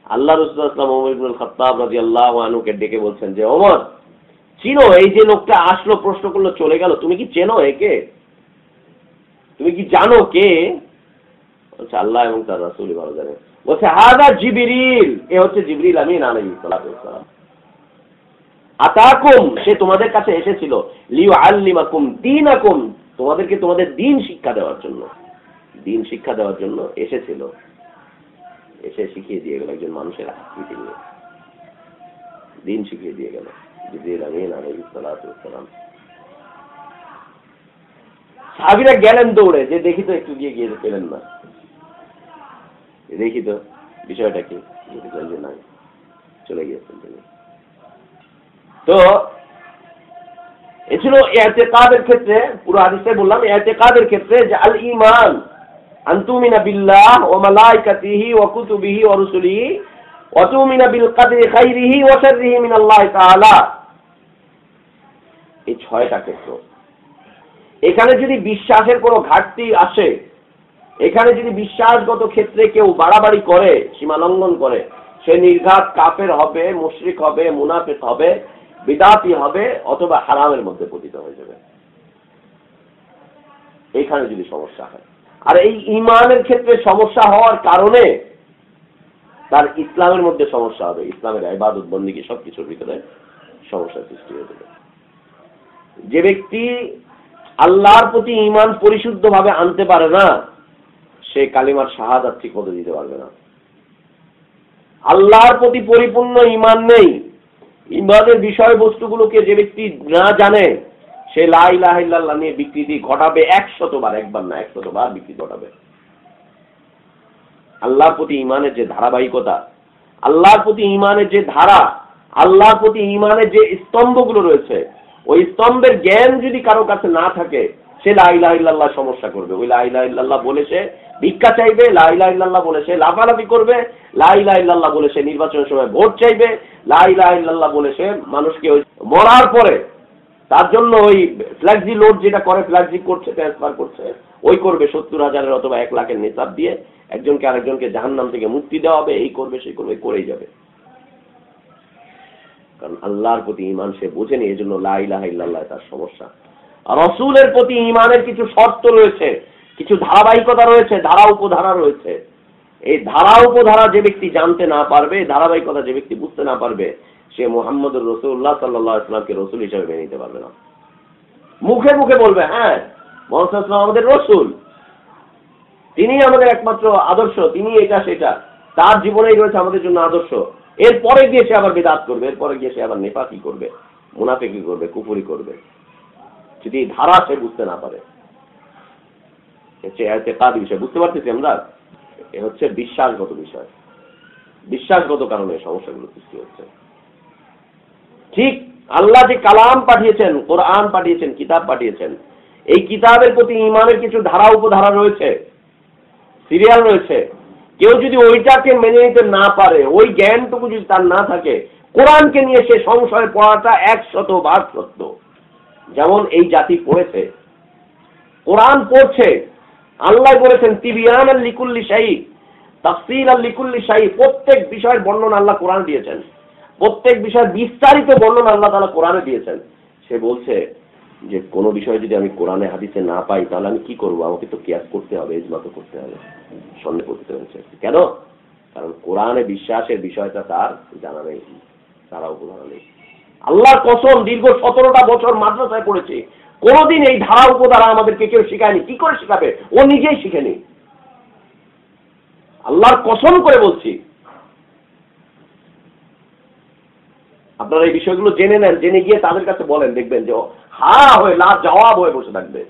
আল্লাহ রাসূল সাল্লাল্লাহু আলাইহি ওয়াসাল্লাম ওমর ইবনে খাত্তাব রাদিয়াল্লাহু আনহুকে ডেকে বলছেন যে ওমর, চিনো এই যে লোকটা আসলো প্রশ্ন করলো চলে গেল, তুমি কি চেনো একে? তুমি কি জানো কে? বলছে আল্লাহ এবং তার রাসূলই ভালো জানেন। বলছে হাদা জিবরিল, এ হচ্ছে জিবরিল আমিন আলাইহিস সালাতু ওয়াস সালাম। আতাকুম, সে তোমাদের কাছে এসেছিল, লিউআল্লিমাকুম দীনাকুম, তোমাদেরকে তোমাদের দ্বীন শিক্ষা দেওয়ার জন্য, দ্বীন শিক্ষা দেওয়ার জন্য এসেছিল। এসে শিখিয়ে দিয়ে গেল একজন মানুষের আকৃতি নিয়ে, দ্বীন শিখিয়ে দিয়ে গেল জিবরিল আমিন আলাইহিস সালাতু ওয়াস সালাম। সাহাবীরা গেলেন দৌড়ে যে দেখি তো, একটু গিয়ে পেলেন না, দেখি তো বিষয়টা কি, যে নাই, চলে গিয়েছেন তিনি। তো এ ছিল ইতিকাদের ক্ষেত্রে। পুরো হাদিসে বললাম ইতিকাদের ক্ষেত্রে যে আল ঈমান আন তুমিনা বিল্লাহ ওয়া মালাইকাতিহি ওয়া কুতুবিহি ওয়া রুসুলিহি ওয়া তুমিনা বিল কদরি খাইরিহি ওয়া শাররিহি মিনাল্লাহি তাআলা। এই 6টা ক্ষেত্র। এখানে যদি বিশ্বাসের কোনো ঘাটতি আসে, এখানে যদি বিশ্বাসগত ক্ষেত্রে কেউ বাড়াবাড়ি করে, সীমা লঙ্ঘন করে, সে নির্ঘাত কাফের হবে, মুশরিক হবে, মুনাফিক হবে, বিদআতি হবে, অথবা হারামের মধ্যে পতিত হয়ে যাবে। এখানে যদি সমস্যা হয়, আর এই ঈমানের ক্ষেত্রে সমস্যা হওয়ার কারণে তার ইসলামের মধ্যে সমস্যা হবে, ইসলামের ইবাদত বন্দেগী সবকিছুর ভিতরে সমস্যা সৃষ্টি হয়ে যাবে। যে ব্যক্তি আল্লাহর প্রতি ঈমান পরিশুদ্ধভাবে আনতে পারে না, সে কালিমার শাহাদাত ঠিক মতো দিতে পারবে না। আল্লাহর প্রতি পরিপূর্ণ ঈমান নেই, ঈমানের বিষয়বস্তুগুলোকে যে ব্যক্তি না জানে, সে লা ইলাহা ইল্লাল্লাহ নিয়ে বিকৃতি ঘটাবে 100 বার, একবার না 100 বার বিকৃতি ঘটাবে। আল্লাহর প্রতি ঈমানের যে ধারাবাহিকতা, আল্লাহর প্রতি ঈমানের যে ধারা, আল্লাহর প্রতি ঈমানের যে স্তম্ভগুলো রয়েছে, ওই স্তম্ভের জ্ঞান যদি কারো কাছে না থাকে, সে লা ইলাহা ইল্লাল্লাহ সমস্যা করবে। ওই লা ইলাহা ইল্লাল্লাহ বলে সে ভিক্ষা চাইবে, লা ইলাহা ইল্লাল্লাহ বলে সে লাফালাফি করবে, লা ইলাহা ইল্লাল্লাহ বলে সে নির্বাচনের সময় ভোট চাইবে, লা ইলাহা ইল্লাল্লাহ বলে সে মানুষকে ওই মরার পরে তার জন্য ওই ফ্ল্যাক্সি লোড যেটা করে, ফ্ল্যাক্সি করছে, ট্রান্সফার করছে, ওই করবে 70,000 অথবা 1 লাখের নিসাব দিয়ে একজনকে আরেকজনকে জাহান্নাম থেকে মুক্তি দেওয়া হবে, এই করবে সেই করবে, করেই যাবে। কারণ আল্লাহর প্রতি ঈমান সে বোঝেনি, এই জন্য লা ইলাহা ইল্লাল্লাহ তার সমস্যা। রাসূলের প্রতি ঈমানের কিছু শর্ত রয়েছে, কিছু ধারাবাহিকতা রয়েছে, ধারা উপধারা রয়েছে। এই ধারা উপধারা যে ব্যক্তি জানতে না পারবে, ধারাবাহিকতা যে ব্যক্তি বুঝতে না পারবে, সে মুহাম্মদুর রাসূলুল্লাহ সাল্লাল্লাহু আলাইহি ওয়াসাল্লামকে রাসূল হিসেবে মেনে নিতে পারবে না। মুখে মুখে বলবে হ্যাঁ মুহাম্মদ সাল্লাল্লাহু আলাইহি ওয়াসাল্লাম আমাদের রাসূল, তিনি আমাদের একমাত্র আদর্শ, তিনি এটা সেটা, তার জীবনেই রয়েছে আমাদের জন্য আদর্শ। এরপরে গিয়ে সে আবার বিদআত করবে, এরপরে গিয়ে সে আবার নিফাকি করবে, মুনাফিকি করবে, কুফরি করবে, যদি ধারা সে বুঝতে না পারে। এতেকাদ বিষয় বুঝতে পারতেছি আমরা, এ হচ্ছে বিশ্বাসগত বিষয়। বিশ্বাসগত কারণে সমস্যাগুলো সৃষ্টি হচ্ছে। ঠিক আল্লাহ যে কালাম পাঠিয়েছেন, কোরআন পাঠিয়েছেন, কিতাব পাঠিয়েছেন, এই কিতাবের প্রতি ঈমানের কিছু ধারা উপধারা রয়েছে, সিরিয়াল রয়েছে। কেউ যদি ওইটাকে মেনে নিতে না পারে, ওই জ্ঞানটুকু যদি তার না থাকে, কোরআনকে নিয়ে সে সংশয়ে পড়াটা 100 বার সত্য। যেমন এই জাতি পড়েছে, কোরআন পড়ছে, আল্লাহ বলেছেন তিবিয়ানাল লিকুল্লি শাই, তাফসীলাল লিকুল্লি শাই, প্রত্যেক বিষয়ের বর্ণনা আল্লাহ কোরআন দিয়েছেন, প্রত্যেক বিষয়ের বিস্তারিত বর্ণনা আল্লাহ তাআলা কোরআনে দিয়েছেন। সে বলছে যে কোনো বিষয় যদি আমি কোরআনে হাদিসে না পাই তাহলে আমি কি করবো, আমাকে তো কিয়াস করতে হবে, ইজমা তো করতে হবে। সন্দেহ করতে হয়েছে কেন? কারণ কোরআনে বিশ্বাসের বিষয়টা তার জানা নেই, তারাও বোঝা নেই। আল্লাহর কসম, দীর্ঘ 17টা বছর মাদ্রাসায় পড়েছি, কোনদিন এই ধারা উপধারা আমাদেরকে কেউ শিখায়নি। কি করে শিখাবে? ও নিজেই শিখেনি। আল্লাহর কসম করে বলছি। আপনারা এই বিষয়গুলো জেনে নেন, জেনে গিয়ে তাদের কাছে বলেন, দেখবেন যে হা হয়ে লা জবাব হয়ে বসে থাকবে,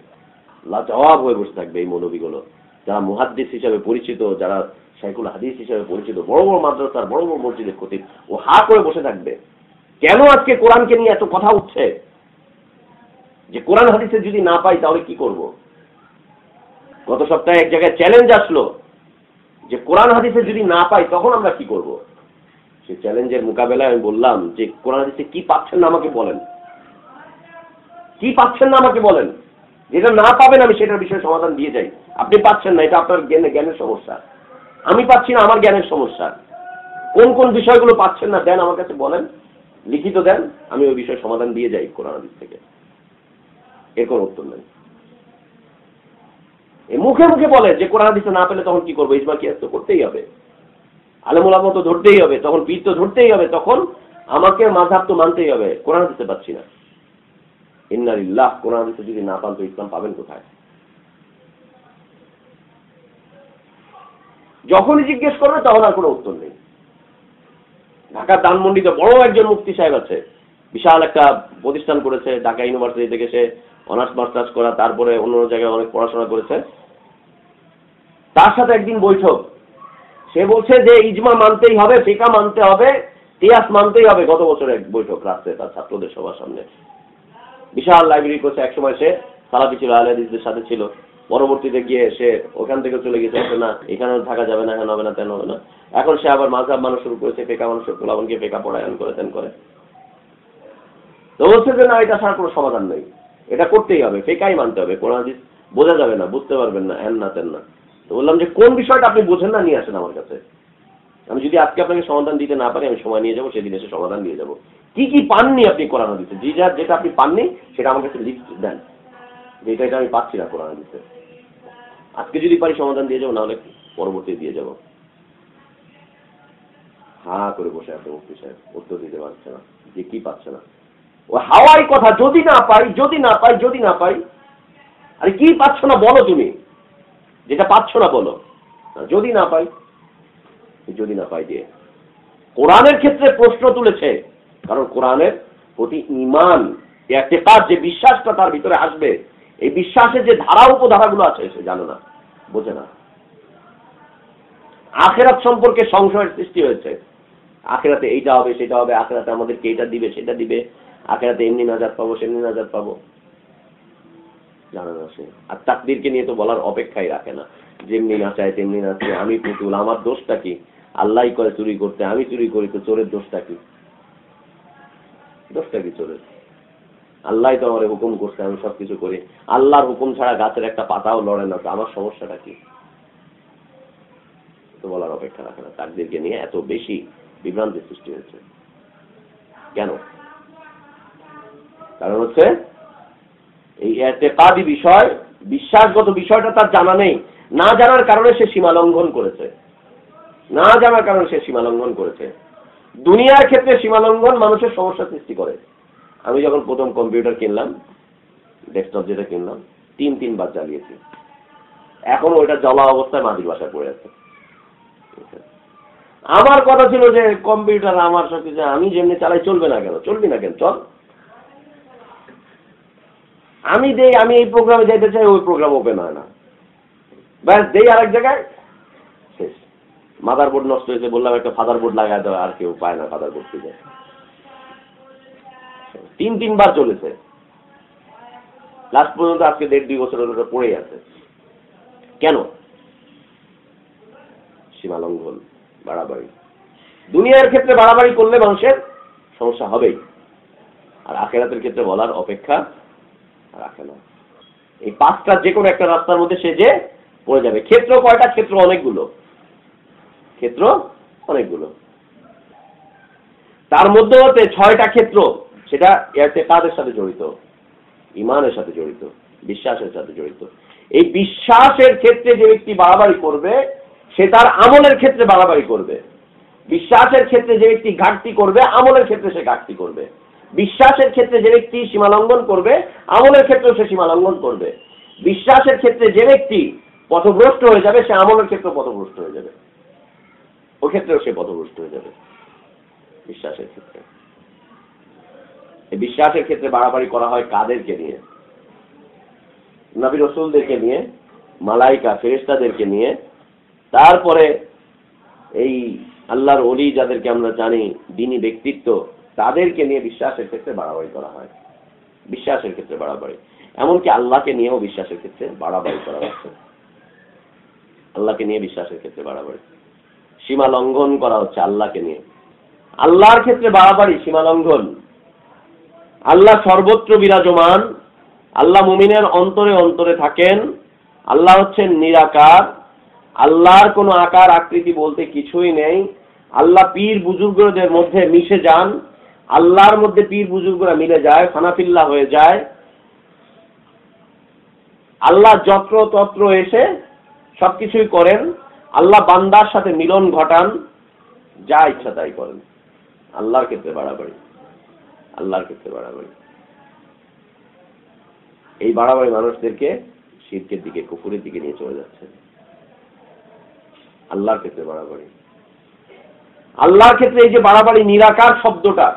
লা জবাব হয়ে বসে থাকবে এই মৌলবীগুলো, যারা মুহাদ্দিস হিসেবে পরিচিত, যারা শাইখুল হাদিস হিসেবে পরিচিত, বড় বড় মাদ্রাসার বড় বড় মসজিদের খতিব, ও হা করে বসে থাকবে। কেন আজকে কোরআনকে নিয়ে এত কথা উঠছে? যে কোরআন হাদিসে যদি না পাই তাহলে কি করব? গত সপ্তাহে এক জায়গায় চ্যালেঞ্জ আসলো যে কোরআন হাদিসে যদি না পাই তখন আমরা কি করব। সেই চ্যালেঞ্জের মোকাবেলায় আমি বললাম যে কোরআন হাদিসে কি পাচ্ছেন না আমাকে বলেন, কি পাচ্ছেন না আমাকে বলেন, যেটা না পাবেন আমি সেটার বিষয়ে সমাধান দিয়ে যাই। আপনি পাচ্ছেন না, এটা আপনার জ্ঞানের সমস্যা, আমি পাচ্ছি না, আমার জ্ঞানের সমস্যা। কোন কোন বিষয়গুলো পাচ্ছেন না দেন আমার কাছে বলেন, লিখিত দেন, আমি ওই বিষয়ে সমাধান দিয়ে যাই কোরআন হাদিস থেকে। এর কোনো উত্তর নেই। মুখে মুখে বলে যে কোরআন হাদিসে না পেলে তখন কি করবো, ইজমা কিয়াস তো করতেই হবে, আলেম উলামা তো ধরতেই হবে, তখন পীর তো ধরতেই হবে, তখন আমাকে মাযহাব তো মানতেই হবে। কোরআন হাদিসে পাচ্ছি না, ইন্না লিল্লাহ, কোরআন হাদিসে যদি না পান তো ইসলাম পাবেন কোথায়? যখনই জিজ্ঞেস করবে তখন আর কোনো উত্তর নেই। ঢাকার ধানমন্ডিতে বড় একজন মুফতি সাহেব আছে, বিশাল একটা প্রতিষ্ঠান করেছে, ঢাকা ইউনিভার্সিটি থেকে সে অনার্স মাস্টার্স করা, তারপরে অন্য জায়গায় অনেক পড়াশোনা করেছে। তার সাথে একদিন বৈঠক, সে বলছে যে ইজমা মানতেই হবে, ফিকা মানতে হবে, কিয়াস মানতেই হবে। গত বছর এক বৈঠক রাখছে তার ছাত্রদের সবার সামনে, বিশাল লাইব্রেরি করছে। একসময় সে সালাফি ছিল, আহলে হাদিসদের সাথে ছিল। পরবর্তীতে গিয়ে সে ওখান থেকে চলে গেছে, না এখানেও থাকা যাবে না, এখানে হবে না, তেন হবে না। এখন সে আবার মাযহাব মানা শুরু করেছে, ফেকা মানুষ পোলাবনকে ফেকা পড়ায়ন করে, তেন করে। তো বলছে যে না, এটা ছাড়া কোনো সমাধান নেই, এটা করতেই হবে, ফেকাই মানতে হবে, কোরআন হাদিস বোঝা যাবে না, বুঝতে পারবেন না, হ্যান না তেন না। তো বললাম যে কোন বিষয়টা আপনি বোঝেন না, নিয়ে আসেন আমার কাছে। আমি যদি আজকে আপনাকে সমাধান দিতে না পারি, আমি সময় নিয়ে যাবো, সেদিন এসে সমাধান দিয়ে যাবো। কি কি পাননি আপনি কোরআন হাদিসে, যেটা আপনি পাননি সেটা আমার কাছে লিস্ট দেন, যেটা এটা আমি পাচ্ছি না কোরআন হাদিসে। আজকে যদি পারি সমাধান দিয়ে যাবো, নাহলে পরবর্তী দিয়ে যাবো। হা করে বসে আছে মুফতি সাহেব, উত্তর দিতে পারছে না, যে কি পাচ্ছে না। ও হাওয়াই কথা, যদি না পাই, যদি না পাই, যদি না পাই। আরে কি পাচ্ছ না বলো, তুমি যেটা পাচ্ছ না বলো। যদি না পাই, যদি না পাই দিয়ে কোরআনের ক্ষেত্রে প্রশ্ন তুলেছে, কারণ কোরআনের প্রতি ঈমান, ইতিকাদ, যে বিশ্বাসটা তার ভিতরে আসবে, এই বিশ্বাসের যে ধারা উপধারাগুলো আছে সে জানে না, বোঝে না। আখিরাত সম্পর্কে সংশয়ের সৃষ্টি হয়েছে, আখিরাতে এইটা হবে, সেটা হবে, আখিরাতে আমাদেরকে এটা দিবে, সেটা দিবে, আখিরাতে এমনি নাজাত পাবো, সেমনি নাজাত পাবো, জানে না সে। আর তাকদীরকে নিয়ে তো বলার অপেক্ষাই রাখে না, যেমনি না চায় তেমনি না চায়, আমি পুতুল, আমার দোষটা কি, আল্লাহই করে চুরি করতে, আমি চুরি করি, তো চোরের দোষটা কি? দোষটা কি চোরের? আল্লাহ তো আমার হুকুম করছে, আমি সবকিছু করি, আল্লাহর হুকুম ছাড়া গাছের একটা পাতাও লড়ে না, তো আমার সমস্যাটা কি? তো বলার অপেক্ষা রাখে না। তাকদীরকে নিয়ে এত বেশি বিভ্রান্তি সৃষ্টি হয়েছে কেন? কারণ হচ্ছে এই ইতিকাদি বিষয়, বিশ্বাসগত বিষয়টা তার জানা নেই, না জানার কারণে সে সীমা লঙ্ঘন করেছে, না জানার কারণে সে সীমা লঙ্ঘন করেছে। দুনিয়ার ক্ষেত্রে সীমা লঙ্ঘন মানুষের সমস্যা সৃষ্টি করে। আমি যখন প্রথম কম্পিউটার কিনলাম, ডেস্কটপ যেটা কিনলাম, 3 বার চালিয়েছি, এখনো ওইটা জ্বলা অবস্থায় মাটির বাসায় পড়ে আছে। আমার কথা ছিল যে কম্পিউটার আমার সবকিছু, আমি যেমনি চালাই চলবে না কেন? চলবি না কেন? চল, আমি দেই, আমি এই প্রোগ্রামে যাইতে চাই, ওই প্রোগ্রাম ওপেন হয় না, ব্যাস দেই আরেক জায়গায়, শেষ। মাদার বোর্ড নষ্ট হয়েছে, বললাম একটা ফাদার বোর্ড লাগাই দেওয়া, আর কেউ পায় না ফাদার বোর্ড থেকে। 3 বার চলেছে, লাস্ট পর্যন্ত আজকে 1.5-2 বছর ওটা পড়েই আছে। কেন? সীমা লঙ্ঘন, বাড়াবাড়ি। দুনিয়ার ক্ষেত্রে বাড়াবাড়ি করলে মানুষের সমস্যা হবেই, আর আখিরাতের ক্ষেত্রে বলার অপেক্ষা রাখে না। এই 5টা যে কোনো একটা রাস্তার মধ্যে সে যে পড়ে যাবে। ক্ষেত্র কয়টা? ক্ষেত্র অনেকগুলো, ক্ষেত্র অনেকগুলো। তার মধ্যে হতে 6টা ক্ষেত্র, সেটা ইতিকাদের সাথে জড়িত, ঈমানের সাথে জড়িত, বিশ্বাসের সাথে জড়িত। এই বিশ্বাসের ক্ষেত্রে যে ব্যক্তি বাড়াবাড়ি করবে, সে তার আমলের ক্ষেত্রে বাড়াবাড়ি করবে। বিশ্বাসের ক্ষেত্রে যে ব্যক্তি ঘাটতি করবে, আমলের ক্ষেত্রে সে ঘাটতি করবে। বিশ্বাসের ক্ষেত্রে যে ব্যক্তি সীমালঙ্ঘন করবে, আমলের ক্ষেত্রেও সে সীমালঙ্ঘন করবে। বিশ্বাসের ক্ষেত্রে যে ব্যক্তি পথভ্রষ্ট হয়ে যাবে, সে আমলের ক্ষেত্রে পথভ্রষ্ট হয়ে যাবে, ও ক্ষেত্রেও সে পথভ্রষ্ট হয়ে যাবে। বিশ্বাসের ক্ষেত্রে, এই বিশ্বাসের ক্ষেত্রে বাড়াবাড়ি করা হয় কাদেরকে নিয়ে? নবী রাসূলদেরকে নিয়ে, মালাইকা ফেরেশতাদেরকে নিয়ে, তারপরে এই আল্লাহর ওলি যাদেরকে আমরা জানি, দ্বীনি ব্যক্তিত্ব, তাদেরকে নিয়ে বিশ্বাসের ক্ষেত্রে বাড়াবাড়ি করা হয়। বিশ্বাসের ক্ষেত্রে বাড়াবাড়ি, এমনকি আল্লাহকে নিয়েও বিশ্বাসের ক্ষেত্রে বাড়াবাড়ি করা হচ্ছে। আল্লাহকে নিয়ে বিশ্বাসের ক্ষেত্রে বাড়াবাড়ি, সীমা লঙ্ঘন করা হচ্ছে আল্লাহকে নিয়ে। আল্লাহর ক্ষেত্রে বাড়াবাড়ি, সীমা লঙ্ঘন। আল্লাহ সর্বত্র বিরাজমান, আল্লাহ মুমিনের অন্তরে অন্তরে থাকেন, আল্লাহ হচ্ছেন নিরাকার, আল্লাহর কোনো আকার আকৃতি বলতে কিছুই নেই। আল্লাহ পীর বুজুর্গদের মধ্যে মিশে যান, আল্লাহর মধ্যে পীর বুজুর্গরা মিলে যায়, ফানাফিল্লাহ হয়ে যায়। আল্লাহ যত্র তত্র এসে সবকিছুই করেন, আল্লাহ বান্দার সাথে মিলন ঘটান, যা ইচ্ছা তাই করেন। আল্লাহর ক্ষেত্রে বাড়াবাড়ি, আল্লাহর ক্ষেত্রে বাড়াবাড়ি। এই বাড়াবাড়ি মানুষদেরকে শিরকের দিকে, কুফরের দিকে নিয়ে চলে যাচ্ছে। আল্লাহর ক্ষেত্রে বাড়াবাড়ি, আল্লাহর ক্ষেত্রে এই যে বাড়াবাড়ি, নিরাকার শব্দটা,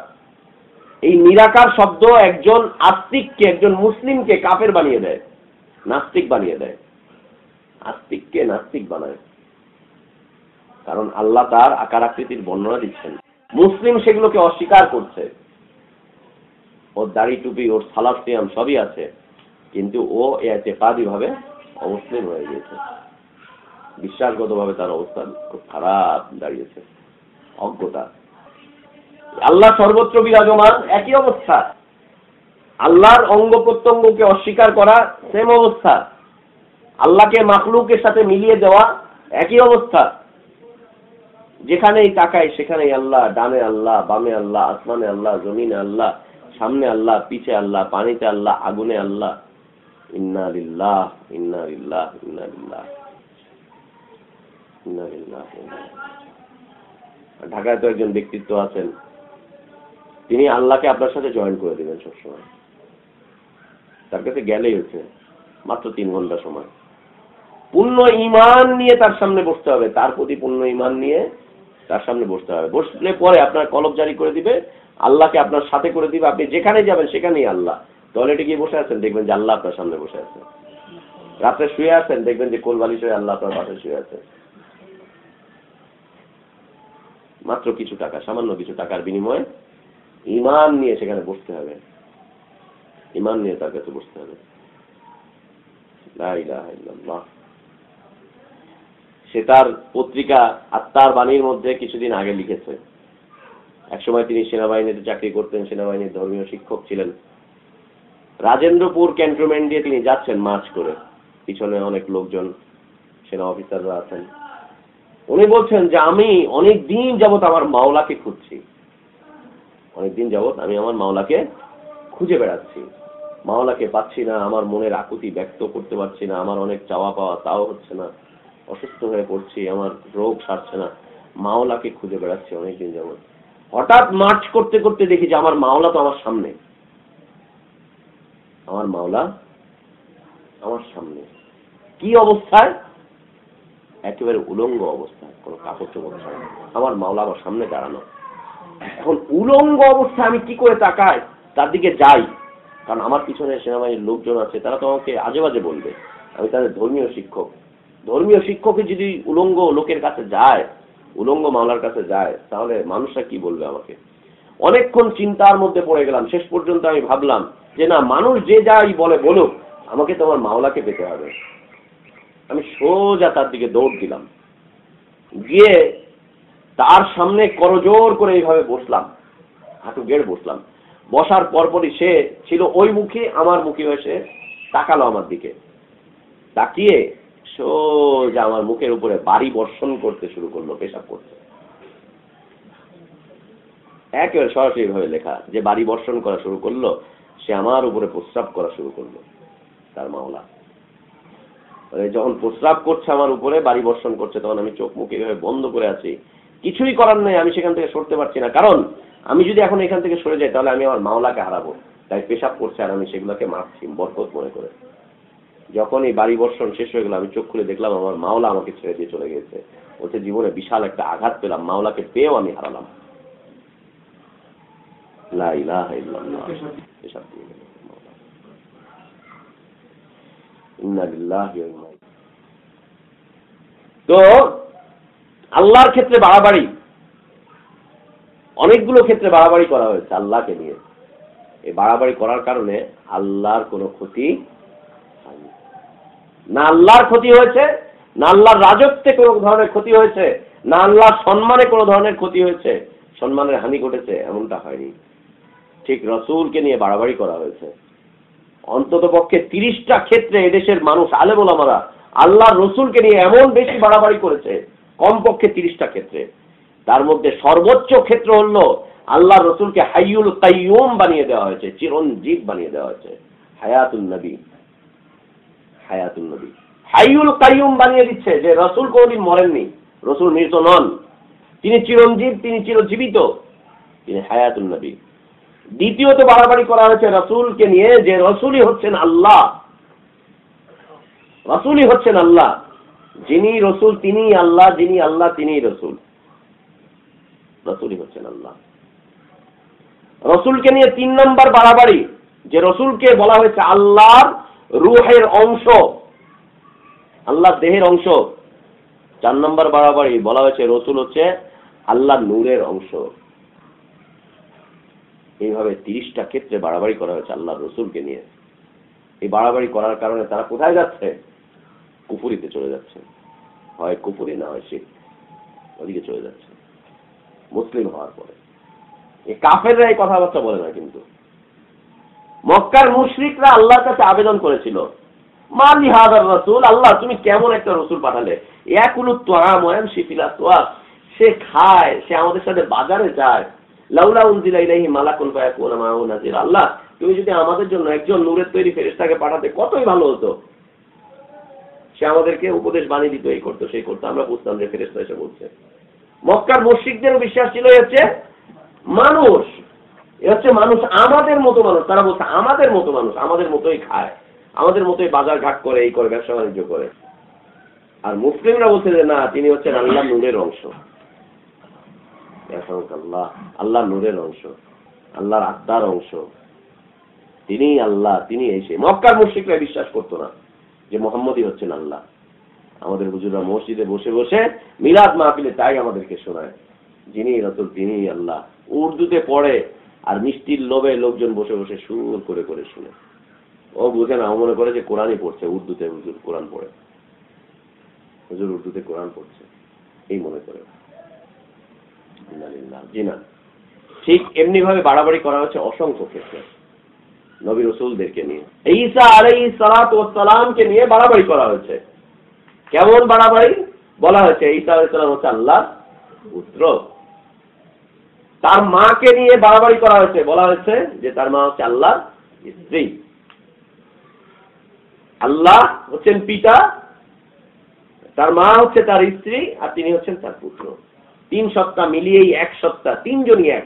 এই নিরাকার শব্দ একজন আস্তিককে, একজন মুসলিমকে কাফের বানিয়ে দেয়, নাস্তিক বানিয়ে দেয়। আস্তিককে নাস্তিক বানায়, কারণ আল্লাহ তার আকার আকৃতির বর্ণনা দিচ্ছেন, মুসলিম সেগুলোকে অস্বীকার করছে। ওর দাড়ি টুপি, ওর সালাত সিয়াম সবই আছে, কিন্তু ও ইতিকাদি ভাবে অমুসলিম হয়ে গিয়েছে, বিশ্বাসগতভাবে তার অবস্থা খুব খারাপ দাঁড়িয়েছে, অজ্ঞতা। আল্লাহ সর্বত্র বিরাজমান, একই অবস্থা। আল্লাহর অঙ্গ প্রত্যঙ্গকে অস্বীকার করা, সেম অবস্থা। আল্লাহকে মাখলুকের সাথে মিলিয়ে দেওয়া, একই অবস্থা। যেখানেই তাকায় সেখানেই আল্লাহ, ডানে আল্লাহ, বামে আল্লাহ, আসমানে আল্লাহ, জমিনে আল্লাহ, সামনে আল্লাহ, পিছে আল্লাহ, পানিতে আল্লাহ, আগুনে আল্লাহ। ইন্না লিল্লাহ ইন্না লিল্লাহ ইন্না লিল্লাহ ইন্না লিল্লাহ। ঢাকায় তো একজন ব্যক্তিত্ব আছেন, তিনি আল্লাহকে আপনার সাথে জয়েন করে দিবেন সবসময়। তার কাছে গেলেই হচ্ছে মাত্র 3 ঘন্টা সময়। পূর্ণ ঈমান নিয়ে তার সামনে বসতে হবে, তার প্রতি পূর্ণ ঈমান নিয়ে তার সামনে বসতে হবে। বসলে পরে আপনার কলব জারি করে দিবে, আল্লাহকে আপনার সাথে করে দিবে। আপনি যেখানে যাবেন সেখানেই আল্লাহ। টয়লেটে গিয়ে বসে আছেন, দেখবেন যে আল্লাহ আপনার সামনে বসে আছে। রাত্রে শুয়ে আছেন, দেখবেন যে কোলবালিশ হয়ে আল্লাহ আপনার পাশে শুয়ে আছে। মাত্র কিছু টাকা, সামান্য কিছু টাকার বিনিময়ে ঈমান নিয়ে সেখানে বসতে হবে, ঈমান নিয়ে তার কাছে বসতে হবে। লা ইলাহা ইল্লাল্লাহ। সে তার পত্রিকা আত্মার বাণীর মধ্যে কিছুদিন আগে লিখেছে, একসময় তিনি সেনাবাহিনীতে চাকরি করতেন, সেনাবাহিনীর ধর্মীয় শিক্ষক ছিলেন। রাজেন্দ্রপুর ক্যান্টনমেন্ট দিয়ে তিনি যাচ্ছেন মার্চ করে, পিছনে অনেক লোকজন, সেনা অফিসাররা আছেন। উনি বলছেন যে আমি অনেক দিন যাবৎ আমার মাওলাকে খুঁজছি, অনেকদিন যাবৎ আমি আমার মাওলাকে খুঁজে বেড়াচ্ছি, মাওলাকে পাচ্ছি না, আমার মনের আকুতি ব্যক্ত করতে পারছি না, আমার অনেক চাওয়া পাওয়া তাও হচ্ছে না, অসুস্থ হয়ে পড়ছি, আমার রোগ সারছে না, মাওলাকে খুঁজে বেড়াচ্ছি অনেকদিন যাবৎ। হঠাৎ মার্চ করতে করতে দেখি যে আমার মাওলা তো আমার সামনে, আমার মাওলা আমার সামনে। কি অবস্থায়? একেবারে উলঙ্গ অবস্থায়, কোনো কাপড় চোপড় ছাড়া আমার মাওলা আমার সামনে দাঁড়ানো। এখন উলঙ্গ অবস্থায় আমি কি করে তাকাই, তার দিকে যাই? কারণ আমার পিছনে সেনাবাহিনীর লোকজন আছে, তারা তো আমাকে আজে বাজে বলবে। আমি তাদের ধর্মীয় শিক্ষক, ধর্মীয় শিক্ষকে যদি উলঙ্গ লোকের কাছে যায়, উলঙ্গ মাওলার কাছে যায়, তাহলে মানুষরা কি বলবে আমাকে? অনেকক্ষণ চিন্তার মধ্যে পড়ে গেলাম। শেষ পর্যন্ত আমি ভাবলাম যে না, মানুষ যে যাই বলে বলুক, আমাকে তো আমার মাওলাকে পেতে হবে। আমি সোজা তার দিকে দৌড় দিলাম, গিয়ে তার সামনে করজোর করে এইভাবে বসলাম, হাঁটু গেড়ে বসলাম। বসার পরপরই সে ছিল ওই মুখে, আমার মুখে এসে তাকালো আমার দিকে, তাকিয়ে সোজা আমার মুখের উপরে বাড়ি বর্ষণ করতে শুরু করলো, পেশাব করতে। একেবারে সরাসরি ভাবে লেখা যে বাড়ি বর্ষণ করা শুরু করলো, সে আমার উপরে প্রস্রাব করা শুরু করলো তার মাওলা। যখন প্রস্রাব করছে আমার উপরে, বাড়ি বর্ষণ করছে, তখন আমি চোখ মুখ এভাবে বন্ধ করে আছি, কিছুই করার নেই, আমি সেখান থেকে সরতে পারছি না। কারণ আমি যদি এখন এখান থেকে সরে যাই তাহলে আমি আমার মাওলাকে হারাবো। তাই পেশাব করছে আর আমি সেগুলোকে মারছি বরকত মনে করে। যখন এই বাড়ি বর্ষণ শেষ হয়ে গেল, আমি চোখ খুলে দেখলাম আমার মাওলা আমাকে ছেড়ে দিয়ে চলে গেছে। ওতে জীবনে বিশাল একটা আঘাত পেলাম, মাওলাকে পেয়েও আমি হারালাম। লা ইলাহা ইল্লাল্লাহ। পেশাব দিয়ে গেল মাওলা। ইন্না লিল্লাহি ওয়া ইন্না ইলাইহি। তো আল্লাহর ক্ষেত্রে বাড়াবাড়ি, অনেকগুলো ক্ষেত্রে বাড়াবাড়ি করা হয়েছে আল্লাহকে নিয়ে। এই বাড়াবাড়ি করার কারণে আল্লাহর কোনো ক্ষতি হয়নি। না আল্লাহর ক্ষতি হয়েছে, না আল্লাহর রাজত্বে কোনো ধরনের ক্ষতি হয়েছে, না আল্লাহর সম্মানে কোনো ধরনের ক্ষতি হয়েছে, সম্মানের হানি ঘটেছে, এমনটা হয়নি। ঠিক রাসূলকে নিয়ে বাড়াবাড়ি করা হয়েছে। অন্তত পক্ষে 30টা ক্ষেত্রে এদেশের মানুষ, আলেম ওলামারা আল্লাহর রাসূলকে নিয়ে এমন বেশি বাড়াবাড়ি করেছে, কমপক্ষে 30টা ক্ষেত্রে। তার মধ্যে সর্বোচ্চ ক্ষেত্র হলো আল্লাহর রাসূলকে হাইয়ুল কাইয়ুম বানিয়ে দেওয়া হয়েছে, চিরঞ্জীব বানিয়ে দেওয়া হয়েছে। হায়াতুন নবী, হায়াতুন নবী, হাইয়ুল কাইয়ুম বানিয়ে দিচ্ছে যে রাসূল কোনদিন মরেননি, রাসূল মৃত নন, তিনি চিরঞ্জীব, তিনি চিরজীবিত, তিনি হায়াতুন নবী। দ্বিতীয়ত বাড়াবাড়ি করা হয়েছে রাসূলকে নিয়ে যে রাসূলই হচ্ছেন আল্লাহ, রাসূলই হচ্ছেন আল্লাহ। যিনি রাসূল তিনি আল্লাহ, যিনি আল্লাহ তিনি রাসূল, রাসূলই হচ্ছেন আল্লাহ। রাসূলকে নিয়ে 3 নম্বর বাড়াবাড়ি, যে রাসূলকে বলা হয়েছে আল্লাহর রূহের অংশ, আল্লাহর দেহের অংশ। 4 নম্বর বাড়াবাড়ি, বলা হয়েছে রাসূল হচ্ছে আল্লাহর নূরের অংশ। এইভাবে 30টা ক্ষেত্রে বাড়াবাড়ি করা হয়েছে আল্লাহর রাসূলকে নিয়ে। এই বাড়াবাড়ি করার কারণে তারা কোথায় যাচ্ছে? কুফরিতে চলে যাচ্ছে, হয় কুফরি না হয় শিরক, ওদিকে চলে যাচ্ছে মুসলিম হওয়ার পরে। এই কাফেররা এই কথাবার্তা বলে না, কিন্তু মক্কার মুশরিকরা আল্লাহর কাছে আবেদন করেছিল, মালি হাদার রাসূল, আল্লাহ তুমি কেমন একটা রসুল পাঠালে, ইয়াকুলু তুআম ওয়া ইয়ামশি ফিল আসওয়াক, সে খায়, সে আমাদের সাথে বাজারে যায়, লাউলা উনজিলা ইলাইহি মালাকুন ফায়াকুনা মাআহু নাযীর, আল্লাহ তুমি যদি আমাদের জন্য একজন নূরের তৈরি ফেরেশতাকে পাঠাতে কতই ভালো হতো। সে আমাদেরকে উপদেশ বাণী দিত, এই করতো সেই করতো, আমরা বুঝতাম যে ফেরেশতা এসে বলছে। মক্কার মুশরিকদেরও বিশ্বাস ছিল হচ্ছে মানুষ, এ হচ্ছে মানুষ আমাদের মতো মানুষ, তারা বলছে আমাদের মতো মানুষ, আমাদের মতোই খায়, আমাদের মতোই বাজার ঘাট করে, এই করে, ব্যবসা বাণিজ্য করে। আর মুসলিমরা বলছে যে না, তিনি হচ্ছেন আল্লাহ নূরের অংশ, আল্লাহ আল্লাহ নূরের অংশ, আল্লাহর আত্মার অংশ, তিনি আল্লাহ, তিনি এসে। মক্কার মুশরিকরা বিশ্বাস করতো না যে মুহাম্মদই হচ্ছেন আল্লাহ। আমাদের হুজুররা মসজিদে বসে বসে মিলাদ মাহফিলে তাই আমাদেরকে শোনায়, যিনি রাসূল তিনি আল্লাহ, উর্দুতে পড়ে, আর মিষ্টির লোভে লোকজন বসে বসে সুর করে করে শুনে। ও বুঝে না, ও মনে করে যে কোরআনই পড়ছে, উর্দুতে হুজুর কোরআন পড়ে, হুজুর উর্দুতে কোরআন পড়ছে, এই মনে করে। জি না, ঠিক এমনি ভাবে বাড়াবাড়ি করা হচ্ছে অসংখ্য ক্ষেত্রে নবী রাসূলদেরকে নিয়ে। ঈসা আলাইহিস সালাতু ওয়াস সালামকে নিয়ে বাড়াবাড়ি করা হয়েছে। কেমন বাড়াবাড়ি? বলা হয়েছে ঈসা আলাইহিস সালাম হচ্ছে আল্লাহর পুত্র। তার মাকে নিয়ে বাড়াবাড়ি করা হয়েছে, বলা হয়েছে যে তার মা হচ্ছে আল্লাহর স্ত্রী। আল্লাহ হচ্ছেন পিতা, তার মা হচ্ছে তার স্ত্রী, আর তিনি হচ্ছেন তার পুত্র। 3 সত্তা মিলিয়েই 1 সত্তা, তিনজনই এক।